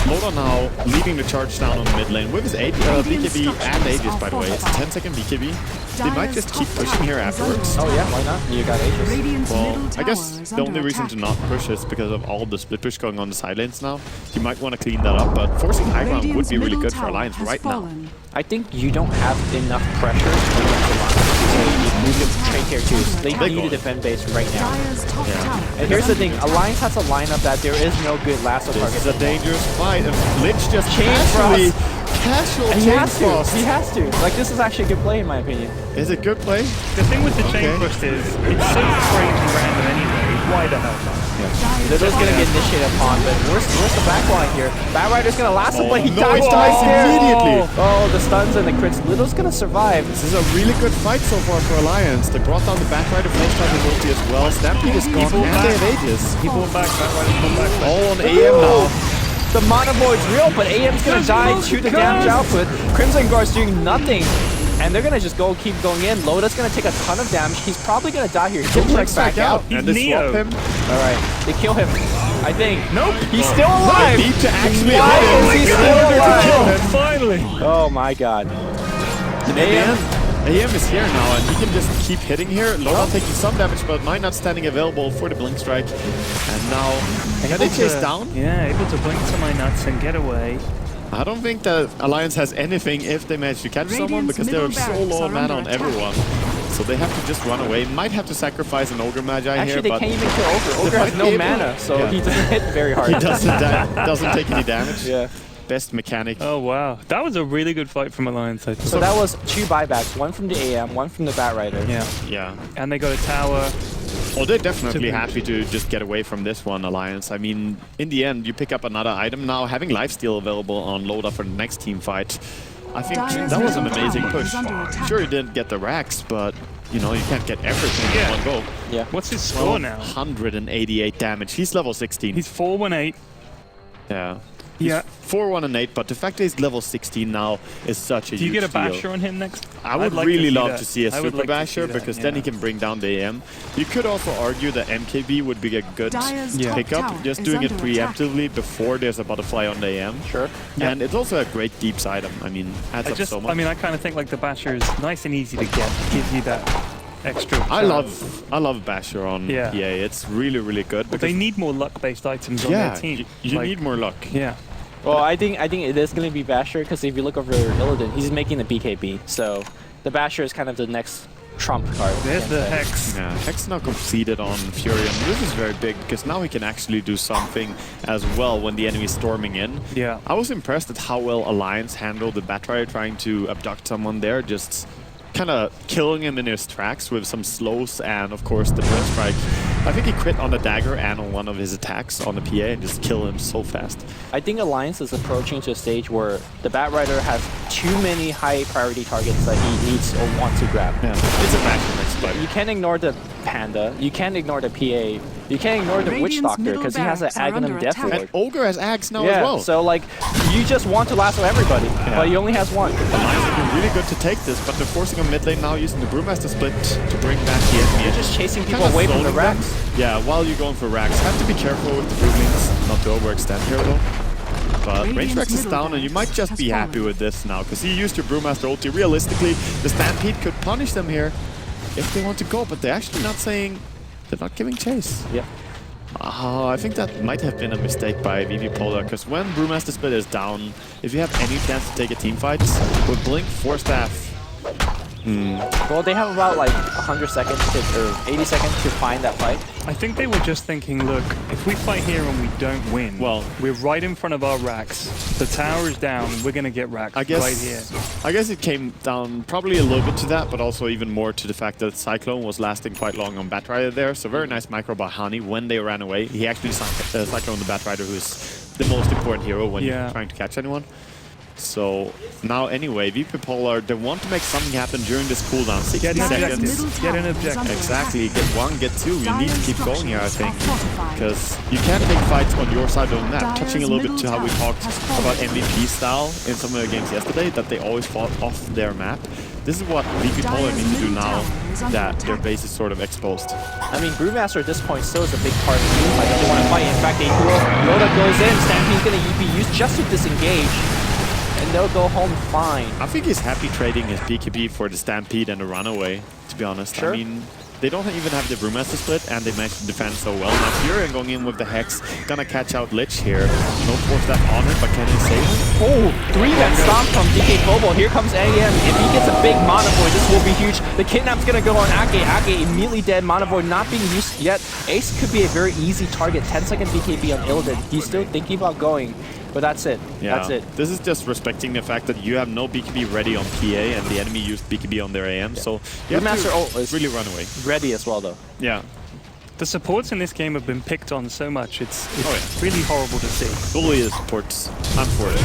Loda now leaving the charge down on the mid lane with his BKB and Aegis, by the way. It's a 10-second BKB. They might just keep pushing here afterwards. Oh yeah, why not? You got Aegis. Well, I guess the only reason to not push is because of all the split push going on the side lanes now. You might want to clean that up, but forcing high ground would be really good for Alliance right now. I think you don't have enough pressure to move the trade characters. They need to defend base right now. Yeah. And here's the thing, Alliance has a lineup that there is no good lasso target. This is a dangerous fight, and Lich just casually He has to. Like, this is actually a good play in my opinion. Is it good play? The thing with the chain thrust is, it's so crazy random anyway. Why the hell not? They're just gonna get initiated upon, but where's the backline here? Batrider's gonna last him, but he dies immediately. Oh, the stuns and the crits. Little's gonna survive. This is a really good fight so far for Alliance. They brought down the Batrider, Flame Striker's ulti as well. Stampede is gone, and they have Aegis. People back, Batrider's pulled back. All on AM now. The Mana Void's real, but AM's gonna die to the damage output. Crimson Guard's doing nothing. And they're gonna just keep going in. Loda's gonna take a ton of damage. He's probably gonna die here. He strikes back out. He's Neo. Alright, they kill him. I think. Nope. He's still alive. They need to actually Why is he still alive? Finally. Oh my god. AM is here now, and he can just keep hitting here. Loda taking some damage, but might not standing available for the Blink Strike. And now, can they chase down? Yeah, able to blink to my nuts and get away. I don't think that Alliance has anything if they manage to catch someone because they're so low on mana on everyone. So they have to just run away. Might have to sacrifice an Ogre Magi Actually, here, they but can't even kill Ogre. Ogre has no mana, so he doesn't hit very hard. he doesn't take any damage. Yeah. Best mechanic. Oh wow, that was a really good fight from Alliance. I think. So that was 2 buybacks, one from the AM, one from the Batrider. Yeah. Yeah. And they got a tower. Well, they're definitely happy to just get away from this one, Alliance. I mean, in the end, you pick up another item now. Having lifesteal available on Loda for the next team fight, I think that was an amazing push. Sure, you didn't get the racks, but you know, you can't get everything in one go. Yeah. What's his score now? 188 damage. He's level 16. He's 4-1-8. Yeah. Yeah. 4-1-8, but the fact that he's level 16 now is such a huge Do you get a deal. Basher on him next? I would like really to see love that. to see a I would Super like to Basher see that, because then he can bring down the AM. You could also argue that MKB would be a good pickup, just doing it preemptively before there's a butterfly on the AM. Sure. And it's also a great deeps item. I mean, adds up so much. I mean, I kind of think like the Basher is nice and easy to get. Gives you that extra. I love Basher on PA. It's really, really good. But they need more luck-based items on their team. You need more luck. Yeah. Well, I think it is going to be Basher because if you look over Illidan, he's making the BKB. So the Basher is kind of the next trump card. There's the Hex. Yeah, Hex now completed on Fury, and this is very big because now he can actually do something as well when the enemy is storming in. Yeah. I was impressed at how well Alliance handled the Batrider trying to abduct someone there, just kind of killing him in his tracks with some slows and, of course, the Twin Strike. I think he crit on the dagger and on one of his attacks on the PA and just kill him so fast. I think Alliance is approaching to a stage where the Batrider has too many high priority targets that he needs or wants to grab. Yeah, it's a match mix, but you can't ignore the Panda, you can't ignore the PA, you can't ignore the Witch Doctor because he has an Aghanim Death Lord. And Ogre has Ags now as well. So like, you just want to lasso everybody, but he only has one. Alliance have been really good to take this, but they're forcing a mid lane now using the Brewmaster split to bring back the enemy. You're just chasing people away from the racks. Yeah, while you're going for racks. Have to be careful with the Brewlings, not to overextend here though. But range Rex is down and you might just be happy with this now, because you used your Brewmaster ulti. Realistically, the Stampede could punish them here if they want to go, but they're actually not saying, they're not giving chase. Yeah. I think that might have been a mistake by VP Polar, because when Brewmaster Split is down, if you have any chance to take a team fight, with Blink 4 staff, Well, they have about like 100 seconds or 80 seconds to find that fight. I think they were just thinking, look, if we fight here and we don't win, well, we're right in front of our racks. The tower is down. We're going to get racked right here. I guess it came down probably a little bit to that, but also even more to the fact that Cyclone was lasting quite long on Batrider there. So very nice micro by Hani when they ran away. He actually Cyclone the Batrider, who is the most important hero when you're trying to catch anyone. So now anyway, VP Polar, they want to make something happen during this cooldown. 60 seconds. Get an objective. Exactly. Get one, get two. You need to keep going here, I think. Because you can't take fights on your side of the map. Touching a little bit to how we talked about MVP style in some of the games yesterday, that they always fought off their map. This is what VP Polar need to do now that their base is sort of exposed. I mean, Brewmaster at this point still is a big part of the team. Like, they want to fight. In fact, Yoda goes in. Stampede's going to be used just to disengage. And they'll go home fine. I think he's happy trading his BKB for the Stampede and the Runaway, to be honest. Sure. I mean, they don't even have the Brewmaster split, and they managed to defend so well. Now Fury going in with the Hex, gonna catch out Lich here. No force that on it, but can he save him? Oh, 3-man stomp from DK Global. Here comes AM. If he gets a big Mana Void, this will be huge. The Kidnap's gonna go on Ake. Ake immediately dead. Mana Void not being used yet. Ace could be a very easy target. 10-second BKB on Illidan. He's still thinking about going. But that's it. Yeah. That's it. This is just respecting the fact that you have no BKB ready on PA and the enemy used BKB on their AM, so you have to is really run away. Ready as well, though. Yeah. The supports in this game have been picked on so much, it's really horrible to see. Bully the supports. I'm for it.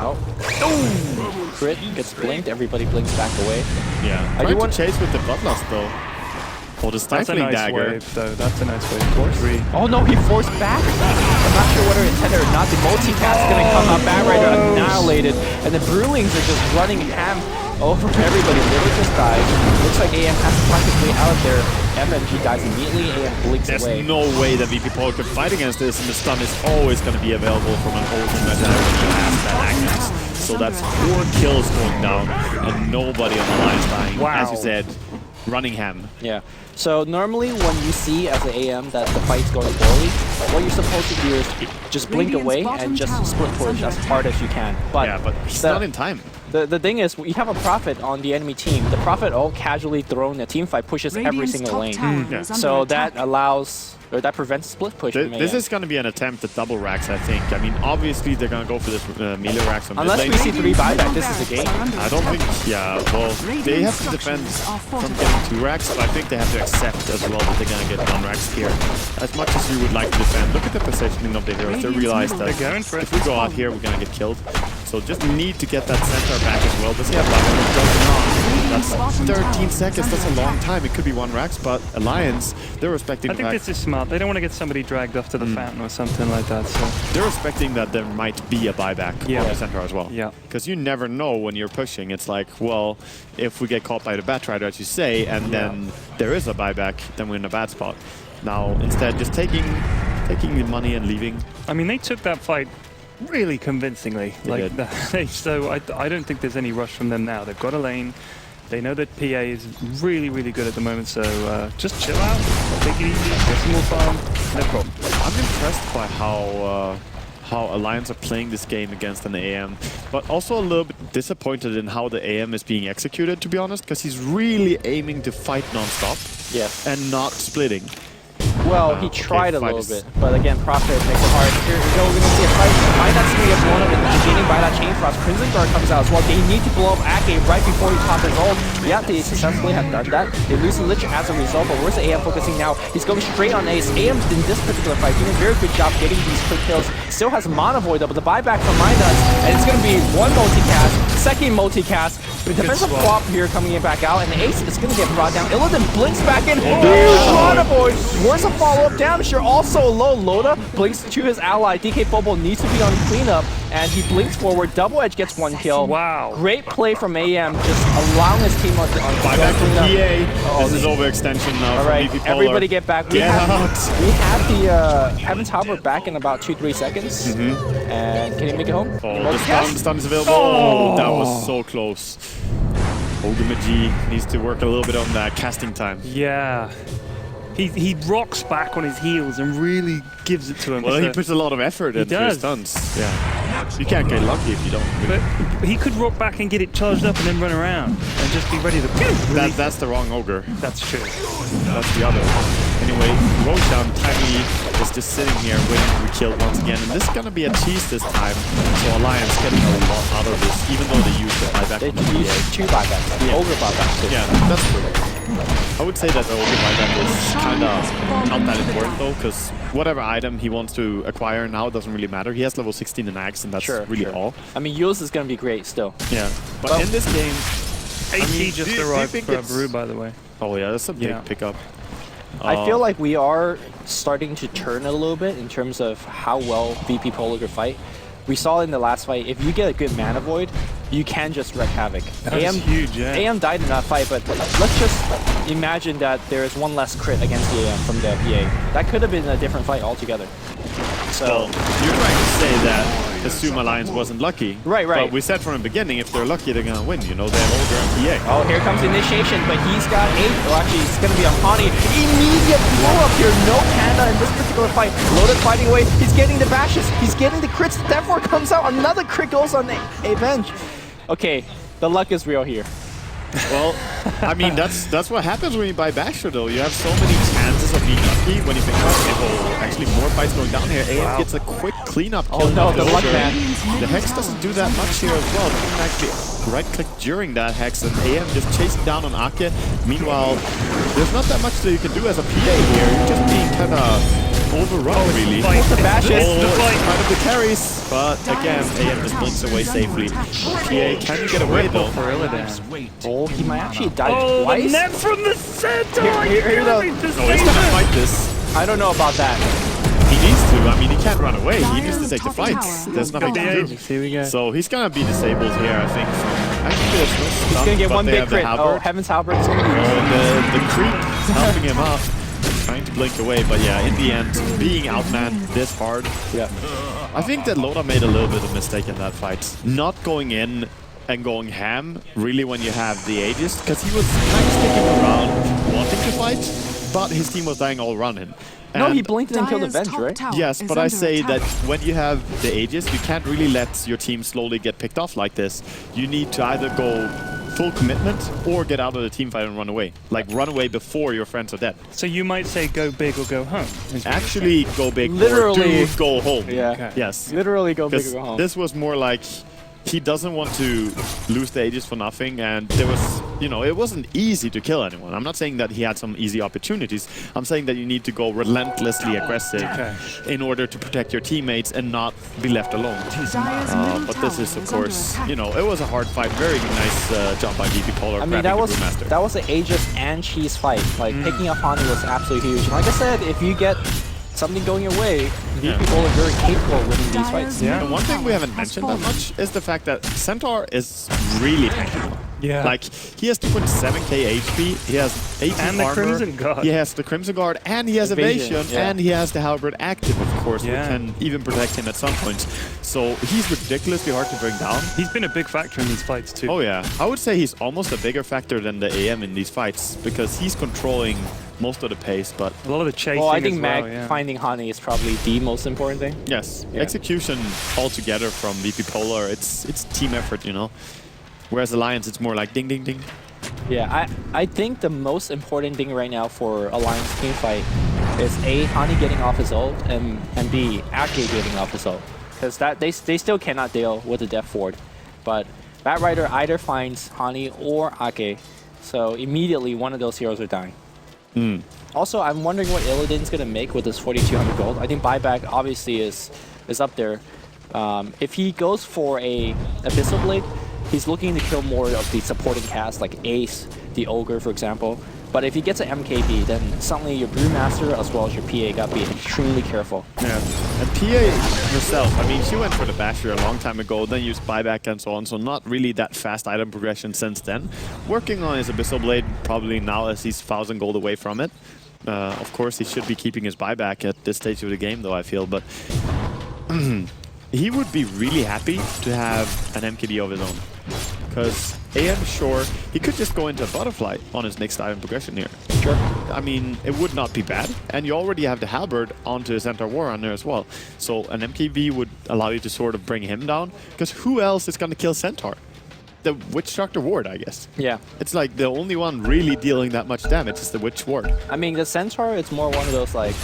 Oh. Crit gets blinked, everybody blinks back away. Yeah. Trying to chase with the Bloodlust, though. Oh, the Stifling Dagger. Wave, though. That's a nice wave. Force 3. Oh no, he forced back? I'm not sure whether intended or not. The multicast is going to come up. Batrider annihilated. And the Brewlings are just running ham over everybody. Little just died. Looks like AM has to find his way out of there. FMG dies immediately. AM blinks away. There's no way that VP Polar could fight against this, and the stun is always going to be available from an old Meta when he has that Agnes. So that's 4 kills going down, and nobody on the line is dying. Wow. As you said, running ham. Yeah. So normally when you see as an AM that the fight's going poorly, what you're supposed to do is just blink away and just split push as hard as you can. But Yeah, but he's not in time. The thing is, you have a Prophet on the enemy team. The Prophet all casually thrown a team fight pushes every single lane. So that allows, or that prevents split push. This is going to be an attempt at double racks, I think. I mean, obviously they're going to go for this melee racks on Unless mid we lane. see 3 buyback, this is the game. I don't think, yeah, well, they have to defend from getting 2 racks, but I think they have to accept as well that they're going to get 1 racks here. As much as we would like to defend, look at the positioning of the heroes. They realize that if we go out here, we're going to get killed. So just need to get that center back as well. Does he have That's 13 seconds, that's a long time. It could be 1 racks, but Alliance, they're respecting I think this is smart. They don't want to get somebody dragged off to the fountain or something like that. So they're respecting that there might be a buyback on the center as well. Yeah. Because you never know when you're pushing. It's like, well, if we get caught by the Batrider, as you say, and then there is a buyback, then we're in a bad spot. Now, instead, just taking the money and leaving. I mean, they took that fight really convincingly. So I don't think there's any rush from them now. They've got a lane. They know that PA is really, really good at the moment, so just chill out, take it easy, get some more farm, no problem. I'm impressed by how Alliance are playing this game against an AM, but also a little bit disappointed in how the AM is being executed, to be honest, because he's really aiming to fight non-stop and not splitting. Well, he tried a little bit, but again, Prophet makes it hard. Here we go, we're going to see a fight. Mindot's going to get blown up in the beginning by that Chain Frost. Crimson Guard comes out as well. They need to blow up Ake right before he pops his ult. Yeah, they successfully have done that. They lose the Lich as a result, but where's the AM focusing now? He's going straight on Ace. AM in this particular fight doing a very good job getting these quick kills. Still has Mana Void though, but the buyback from Mindot, and it's going to be 1 multicast, second multicast. The defensive swap here coming back out, and the Ace is going to get brought down. Illidan blinks back in. Mana Void. Where's the follow-up damage? You're also low. Loda blinks to his ally. DK Bobo needs to be on cleanup, and he blinks forward. Double Edge gets 1 kill. Wow. Great play from AM, just allowing his team on buyback from PA. This is overextension now. All right, everybody get back. We have the Heaven's Halberd back in about 2-3 seconds. And can he make it home? Oh, the stun is available. Oh, that was so close. Ogamaji needs to work a little bit on that casting time. Yeah. He rocks back on his heels and really gives it to him. Well, he puts a lot of effort into his stuns. Yeah. You can't get lucky if you don't. But he could rock back and get it charged up and then run around and just be ready to... That's the wrong ogre. That's true. That's the other one. Anyway, Roshan, Tiny is just sitting here waiting to be killed once again. And this is going to be a cheese this time. So Alliance getting a lot out of this, even though they used the buyback. They used 2 buybacks. Ogre buyback. Yeah, that's true. I would say that the ogre buyback is kind of not that important though, because whatever item he wants to acquire now doesn't really matter. He has level 16 in Axe, and that's really all. I mean, Eul's is going to be great still. Yeah, but in this game... AT just arrived for Brew, by the way. Oh yeah, that's a big pickup. I feel like we are starting to turn a little bit in terms of how well VP Polar could fight. We saw in the last fight, if you get a good Mana Void, you can just wreak havoc. That's huge, yeah. AM died in that fight, but let's just imagine that there is 1 less crit against the AM from the PA. That could have been a different fight altogether. So you're trying to say that Assume Alliance wasn't lucky. Right. But we said from the beginning, if they're lucky, they're going to win. You know, they have Ogre and PA. Oh, here comes Initiation, but he's got 8. Well, actually, it's going to be on Pawnee. Immediate blow up here. No Panda in this particular fight. Loaded fighting away. He's getting the bashes. He's getting the crits. Therefore comes out. Another crit goes on the Avenge. Okay, the luck is real here. Well, I mean, that's what happens when you buy Basher, though. You have so many chances of being lucky when you think, oh, actually more fights going down here. AM gets a quick cleanup kill. Oh no, the luck man. The Hex doesn't do that much here as well. You can actually right-click during that Hex, and AM just chasing down on Ake. Meanwhile, there's not that much that you can do as a PA here. You're just being kind of overrun, really. The bashes. Kind of the carries. But again, AM just blinks away safely. PA can get away, though. Oh, he might actually die twice. The net from the center! He's gonna fight this. I don't know about that. He needs to. I mean, he can't run away. He needs to take the fight. There's nothing to do. Here we go. So he's gonna be disabled here, I think. He's gonna get 1 big crit. Oh, Heaven's Halberd is gonna be. Oh, the creep helping him up. Trying to blink away, but yeah, in the end, being outmanned this hard. Yeah. I think that Loda made a little bit of a mistake in that fight. Not going in and going ham really when you have the Aegis, because he was kind of sticking around wanting to fight, but his team was dying all around him. No, And he blinked and killed the Venge, right? yes, but I say that when you have the Aegis, you can't really let your team slowly get picked off like this. You need to either go full commitment or get out of the team fight and run away. Like, run away before your friends are dead. So you might say go big or go home. Actually, go big Literally. or do go home. Yeah. Okay. Yes. Literally go big or Because go home. this was more like he doesn't want to lose the Aegis for nothing, and there was, you know, it wasn't easy to kill anyone. I'm not saying that he had some easy opportunities. I'm saying that you need to go relentlessly aggressive in order to protect your teammates and not be left alone. But this is, of course, you know, it was a hard fight. Very nice job by VP Polar. I mean, that was an Aegis and cheese fight. Like, picking up Hani was absolutely huge. And like I said, if you get something going your way, people are very capable of winning these fights. Yeah. And one thing we haven't mentioned that much is the fact that Centaur is really tanky. Yeah. Like, he has 2.7k HP, he has 18 and the armor, Crimson Guard. he has the Crimson Guard, and he has evasion, and he has the Halberd active, of course, which can even protect him at some points. So he's ridiculously hard to bring down. He's been a big factor in these fights too. Oh yeah, I would say he's almost a bigger factor than the AM in these fights, because he's controlling most of the pace, but a lot of the chasing. Well, I think as Mag finding Hani is probably the most important thing. yes, execution altogether from VP Polar, it's team effort, you know. Whereas Alliance, it's more like ding, ding, ding. Yeah, I think the most important thing right now for Alliance team fight is A, Hani getting off his ult, and B, Ake getting off his ult. Because they still cannot deal with the Death Ward. But Bat Rider either finds Hani or Ake, so immediately one of those heroes are dying. Also, I'm wondering what Illidan's going to make with this 4,200 gold. I think buyback obviously is up there. If he goes for a Abyssal Blade, he's looking to kill more of the supporting cast, like Ace, the Ogre, for example. But if he gets an MKB, then suddenly your Brewmaster as well as your PA got to be extremely careful. Yeah, and PA herself, I mean, she went for the Basher a long time ago, then used buyback and so on, so not really that fast item progression since then. Working on his Abyssal Blade probably now as he's 1,000 gold away from it. Of course, he should be keeping his buyback at this stage of the game, though, I feel, but he would be really happy to have an MKB of his own. Because AM, sure, he could just go into a Butterfly on his next item progression here. Sure. I mean, it would not be bad. And you already have the Halberd onto his Centaur War on there as well. So an MKB would allow you to sort of bring him down. Because who else is going to kill Centaur? The Witch Doctor Ward, I guess. Yeah. It's like the only one really dealing that much damage is the Witch Ward. I mean, the Centaur, it's more one of those, like,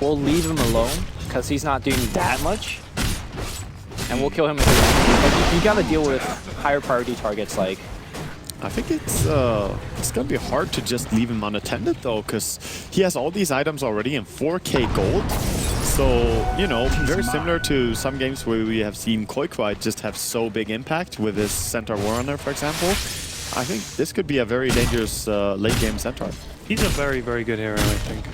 we'll leave him alone because he's not doing that much. And we'll kill him if we want. Like, you gotta deal with higher priority targets like... I think it's gonna be hard to just leave him unattended though, because he has all these items already in 4k gold. So, you know, very similar to some games where we have seen Koikwai just have so big impact with his Centaur Warrunner, for example. I think this could be a very dangerous late game Centaur. He's a very, very good hero, I think.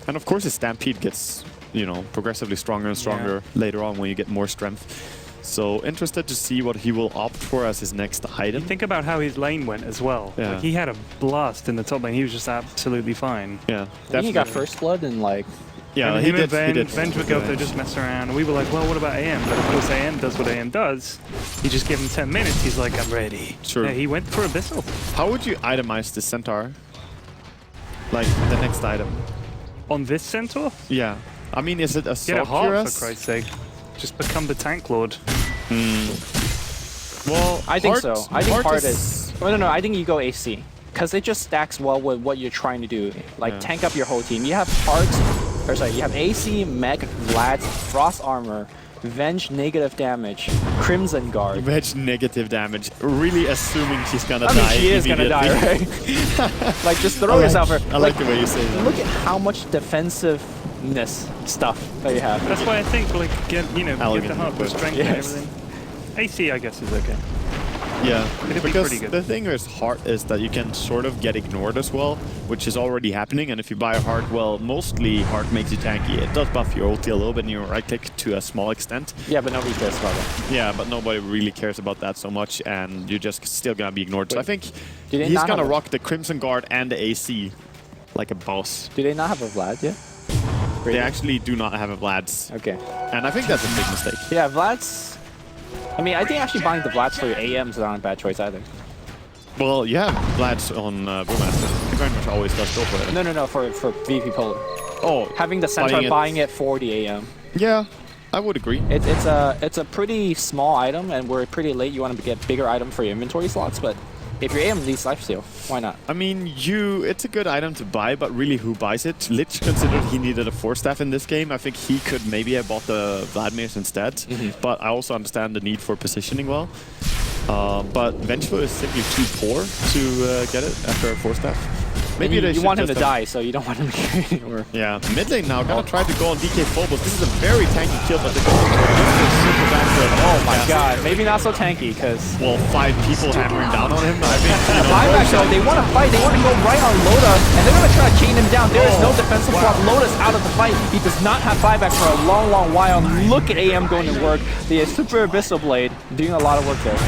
And of course his Stampede gets, you know, progressively stronger and stronger later on when you get more strength. So interested to see what he will opt for as his next item. Think about how his lane went as well. Yeah. Like, he had a blast in the top lane. He was just absolutely fine. Yeah, I think he got first blood and like... Yeah, and he him did. And Venge would go up there, just mess around. And we were like, well, what about AM? But of course AM does what AM does. You just give him 10 minutes, he's like, I'm ready. Sure. Yeah, he went for Abyssal. How would you itemize this Centaur? Like, the next item? On this Centaur? Yeah. I mean, is it a Get a heart, Cuirass? for Christ's sake. Just become the Tank Lord. Well, I think so. I think Heart Heart is... Oh, no, I think you go AC. Because it just stacks well with what you're trying to do. Like, tank up your whole team. You have Heart... Or sorry, you have AC, Mech, Vlad, Frost Armor, Venge negative damage, Crimson Guard. Venge negative damage. Really assuming she's gonna die. I mean, she is gonna die, right? Like, just throw yourself. I like the way you say that. Look at how much defensiveness stuff that you have. That's why I think, like, get the heart with strength and Yes. everything. AC, I guess, is okay. Yeah, It'd be because pretty good. the thing with Heart is that you can sort of get ignored as well, which is already happening. And if you buy a Heart, well, mostly Heart makes you tanky. It does buff your ulti a little bit and your right click to a small extent. Yeah, but nobody cares about that. Yeah, but nobody really cares about that so much, and you're just still gonna be ignored. So I think Do they he's not gonna have a- rock the Crimson Guard and the AC like a boss. Do they not have a Vlad yet? They actually do not have a Vlad's, Okay. and I think that's a big mistake. Yeah, Vlad's... I mean, I think actually buying the Vlads for your AMs is not a bad choice either. Well, yeah, Vlad's on Brewmaster. He very much always does go for it. No, for VP Polar. Oh, Having the Centaur buying it for the AM. Yeah, I would agree. It's a pretty small item, and we're pretty late. You want to get bigger item for your inventory slots, but if your AM needs lifesteal, why not? I mean, it's a good item to buy, but really, who buys it? Lich considered he needed a 4-staff in this game. I think he could maybe have bought the Vladimirs instead, but I also understand the need for positioning well. But Vengeful is simply too poor to get it after a 4-staff. Maybe you want him to die, so you don't want him to carry anymore. Yeah, mid lane now, gonna try to go on DK Phobos. This is a very tanky kill, but the super bad kill. Oh my god, maybe not so tanky, because... Well, 5 people hammering down on him. I mean, buyback though, they want to fight, they want to go right on Loda, and they're gonna try to chain him down. There is no defensive block. Loda's out of the fight. He does not have buyback for a long, long while. Look at AM going to work. The Super Abyssal Blade doing a lot of work there.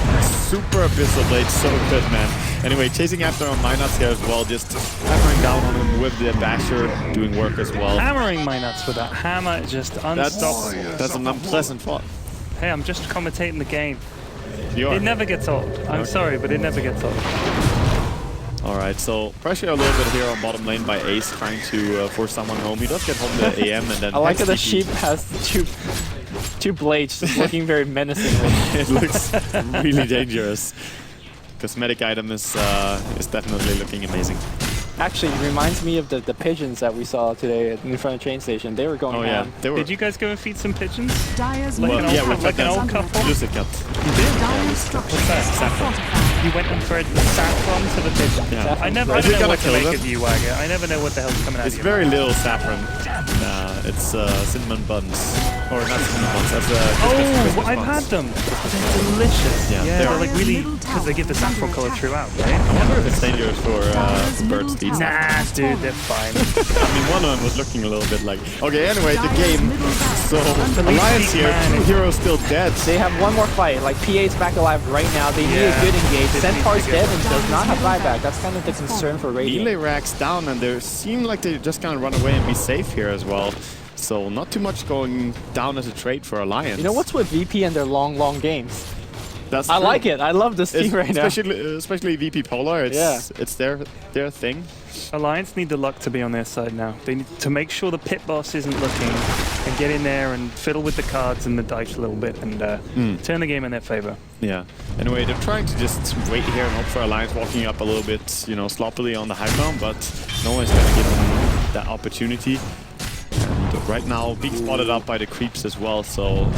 Super Abyssal Blade, so good, man. Anyway, chasing after on Minots here as well, just hammering down on him with the Basher, doing work as well. Hammering Minots with that hammer, just unstoppable. That's an unpleasant thought. Hey, I'm just commentating the game. You are. It never gets old. I'm sorry, but it never gets old. Alright, so pressure a little bit here on bottom lane by Ace, trying to force someone home. He does get home the AM and then... I like that the sheep has two blades just looking very menacingly. It looks really dangerous. Cosmetic item is definitely looking amazing. Actually, it reminds me of the pigeons that we saw today in front of train station. They were going ham. They were. Did you guys go and feed some pigeons? Like an old couple? Lucid cut. You did? What's that? Saffron. You went and thread the saffron to the pigeon. Yeah. I don't know what to make of you, Wagger. I never know what the hell's coming out of you. It's very little saffron. It's cinnamon buns. Or not cinnamon buns, that's oh, I've had them. They're delicious. Yeah, they're like really, because they give the saffron color throughout, right? I wonder if it's dangerous for birds to eat. Nah, dude, they're fine. I mean, one of them was looking a little bit like... Okay, anyway, the game. So, Alliance here, 2 heroes still dead. They have one more fight. Like, PA's back alive right now. They need a good engage. Centaur's dead and does not have buyback. That's kind of the concern for Radiant. Melee racks down, and they seem like they're just gonna run away and be safe here as well. So, not too much going down as a trade for Alliance. You know what's with VP and their long, long games? That's I true. like it. I love this team right now. Especially VP Polar. It's their thing. Alliance need the luck to be on their side now. They need to make sure the pit boss isn't looking and get in there and fiddle with the cards and the dice a little bit and turn the game in their favor. Yeah. Anyway, they're trying to just wait here and hope for Alliance walking up a little bit, you know, sloppily on the high ground, but no one's going to give them that opportunity. And right now, being spotted up by the creeps as well, so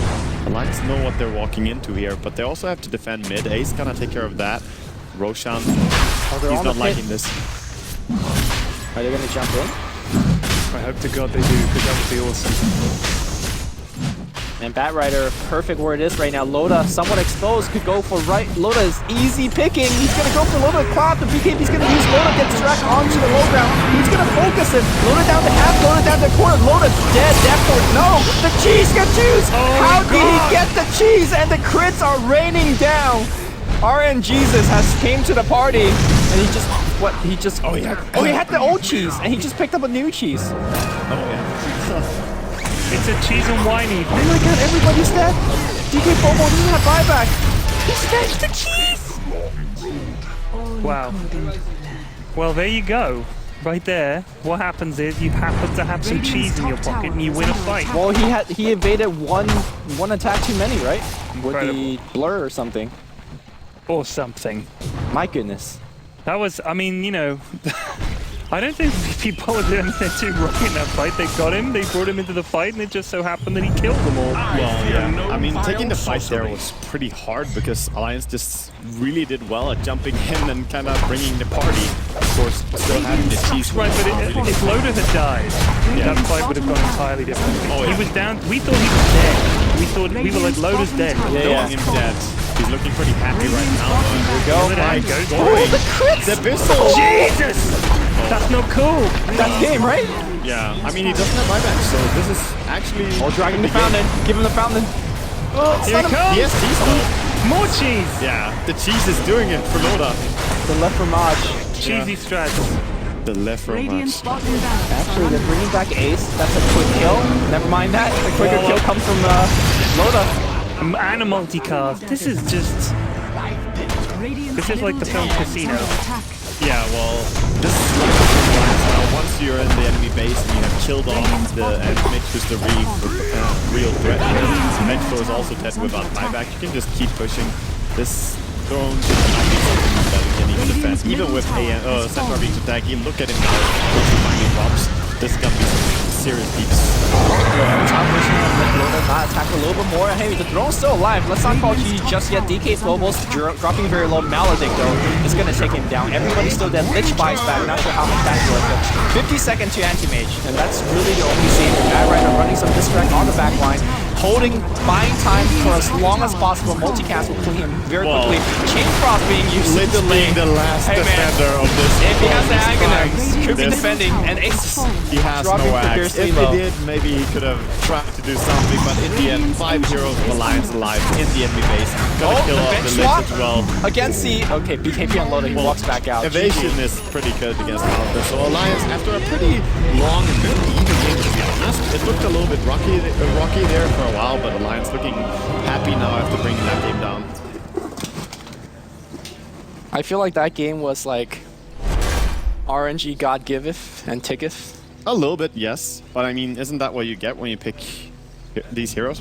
Alliance know what they're walking into here, but they also have to defend mid. Ace gonna take care of that. Roshan, he's not liking this. Are they going to jump in? I hope to God they do, because that would be awesome. And Batrider, perfect where it is right now. Loda, somewhat exposed, could go for right. Loda is easy picking. He's going to go for Loda to clap. The BKB's going to use Loda, get distracted onto the low ground. He's going to focus it. Loda down to half, Loda down to quarter. Loda's dead, deathward. No, the cheese got juice. How did he get the cheese? And the crits are raining down. RN Jesus has came to the party, and he just, he had the old cheese, and he just picked up a new cheese. Oh yeah. It's a cheese and whiny. Oh my god, everybody's dead. DK Bobo doesn't have buyback. He snatched the cheese. Wow. Well, there you go. Right there. What happens is you happen to have some cheese in your pocket and you win a fight. Well, he evaded one attack too many, right? With the blur or something. Or something. My goodness. That was, I mean, you know, I don't think people did anything too wrong in that fight. They got him, they brought him into the fight, and it just so happened that he killed them all. Well, yeah. I mean, taking the fight there was pretty hard because Alliance just really did well at jumping in and kind of bringing the party. Of course, still having the cheese. Right, but if Loda had died, that fight would have gone entirely different. Oh, yeah. He was down, we thought he was dead. We were like, Loda's dead. Yeah. Him dead. He's looking pretty happy right now. There we go. Oh, the crits! The Abyssal! Jesus! That's not cool. That's game, right? Yeah, I mean, he doesn't have buyback, so this is actually... Oh, dragging the fountain. Give him the fountain. Oh, here it comes. Yes, cheese though. More cheese. Yeah, the cheese is doing it for Loda. The left fromage. Cheesy strats. The left fromage. Actually, they're bringing back Ace. That's a quick kill. Never mind that. The quicker kill comes from Loda. And a multicast. This is just... This is like the film Casino. Yeah, well, this is like once you're in the enemy base and you have killed off the Mitch, who's the real threat. Metro is also dead without buyback. You can just keep pushing. This drone should not be something that we can even defend. Even with Central being attacked, you look at him now, once he finally drops, this is gonna be some serious beats. Not attack a little bit more. Hey, the drone's still alive. Let's not call GG just yet. DK Globals dropping very low. Maledict though is gonna take him down. Everybody's still dead. Lich buys back. Not sure how much that's worth, but 50 seconds to anti-mage, and that's really the only save for Mad Rider running some distract on the back line. Buying time for as long as possible. Multicast will kill him very quickly. Chain Cross being used in the lane. The last defender of this. If he has the Aghanim, could be defending, and Ace he has no axe. If he did, maybe he could have tried to do something, but in the end, 5 heroes of Alliance alive in the enemy base. Gonna kill off the Lich as well. Against the... Okay, BKB unloaded, he walks back out. Evasion is pretty good against Counter. So Alliance, after a pretty long and very even game, to be honest, it looked a little bit rocky there for a while, but Alliance looking happy now after bringing that game down. I feel like that game was like RNG God giveth and taketh. A little bit, yes. But I mean, isn't that what you get when you pick these heroes?